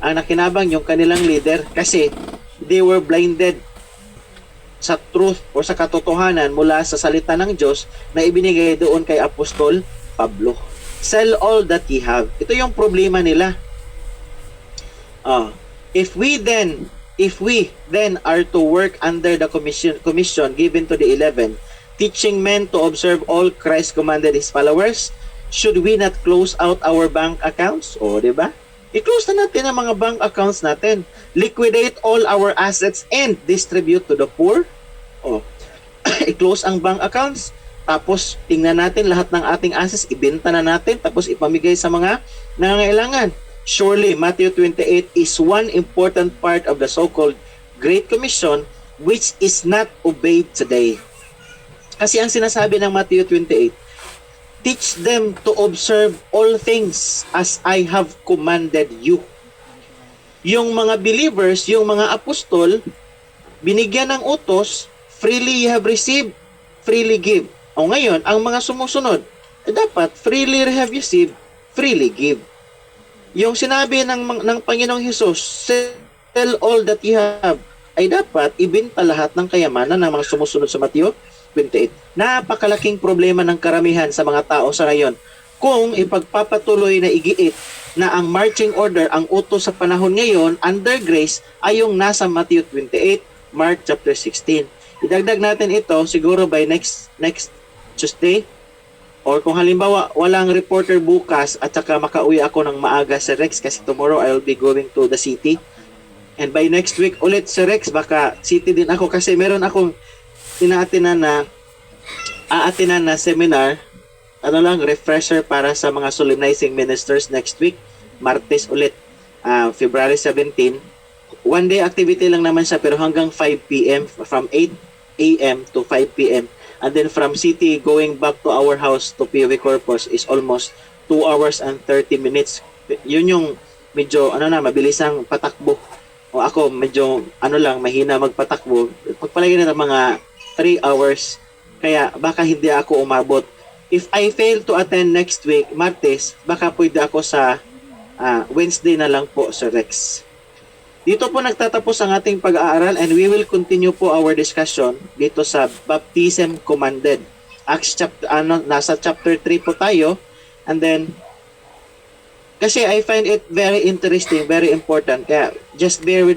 Ang nakinabang yung kanilang leader kasi they were blinded sa truth o sa katotohanan mula sa salita ng Diyos na ibinigay doon kay Apostol Pablo. Sell all that ye have. Ito yung problema nila. If we then are to work under the commission given to the 11, teaching men to observe all Christ commanded his followers, should we not close out our bank accounts? O, di ba? I-close na natin ang mga bank accounts natin. Liquidate all our assets and distribute to the poor. O, i-close ang bank accounts. Tapos, tingnan natin lahat ng ating assets, ibenta na natin, tapos ipamigay sa mga nangangailangan. Surely, Matthew 28 is one important part of the so-called Great Commission which is not obeyed today. Kasi ang sinasabi ng Matthew 28, teach them to observe all things as I have commanded you. Yung mga believers, yung mga apostol, binigyan ng utos, freely you have received, freely give. O ngayon, ang mga sumusunod, dapat freely have received, freely give. Yung sinabi ng Panginoong Hesus, sell all that you have, ay dapat ibenta lahat ng kayamanan ng mga sumusunod sa Matthew 28. Napakalaking problema ng karamihan sa mga tao sa ngayon kung ipagpapatuloy na igiit na ang marching order, ang utos sa panahon ngayon under grace ay yung nasa Matthew 28, Mark chapter 16. Idagdag natin ito siguro by next Tuesday, or kung halimbawa walang reporter bukas at saka makauwi ako ng maaga sa Rex kasi tomorrow I'll be going to the city, and by next week ulit sa Rex baka city din ako kasi meron akong aatinan na seminar, refresher para sa mga solemnizing ministers next week, Martes ulit, February 17. One day activity lang naman siya pero hanggang 5 p.m. from 8 a.m. to 5 p.m. And then from city going back to our house to POV Corpus is almost 2 hours and 30 minutes. Yun yung medyo mabilisang patakbo. O ako medyo mahina magpatakbo. Pagpalagay na ng mga 3 hours, kaya baka hindi ako umabot. If I fail to attend next week, Martes, baka pwede ako sa Wednesday na lang po sa Rex. Dito po nagtatapos ang ating pag-aaral and we will continue po our discussion dito sa Baptism Commanded. Acts chapter, nasa chapter 3 po tayo, and then kasi I find it very interesting, very important, kaya just bear with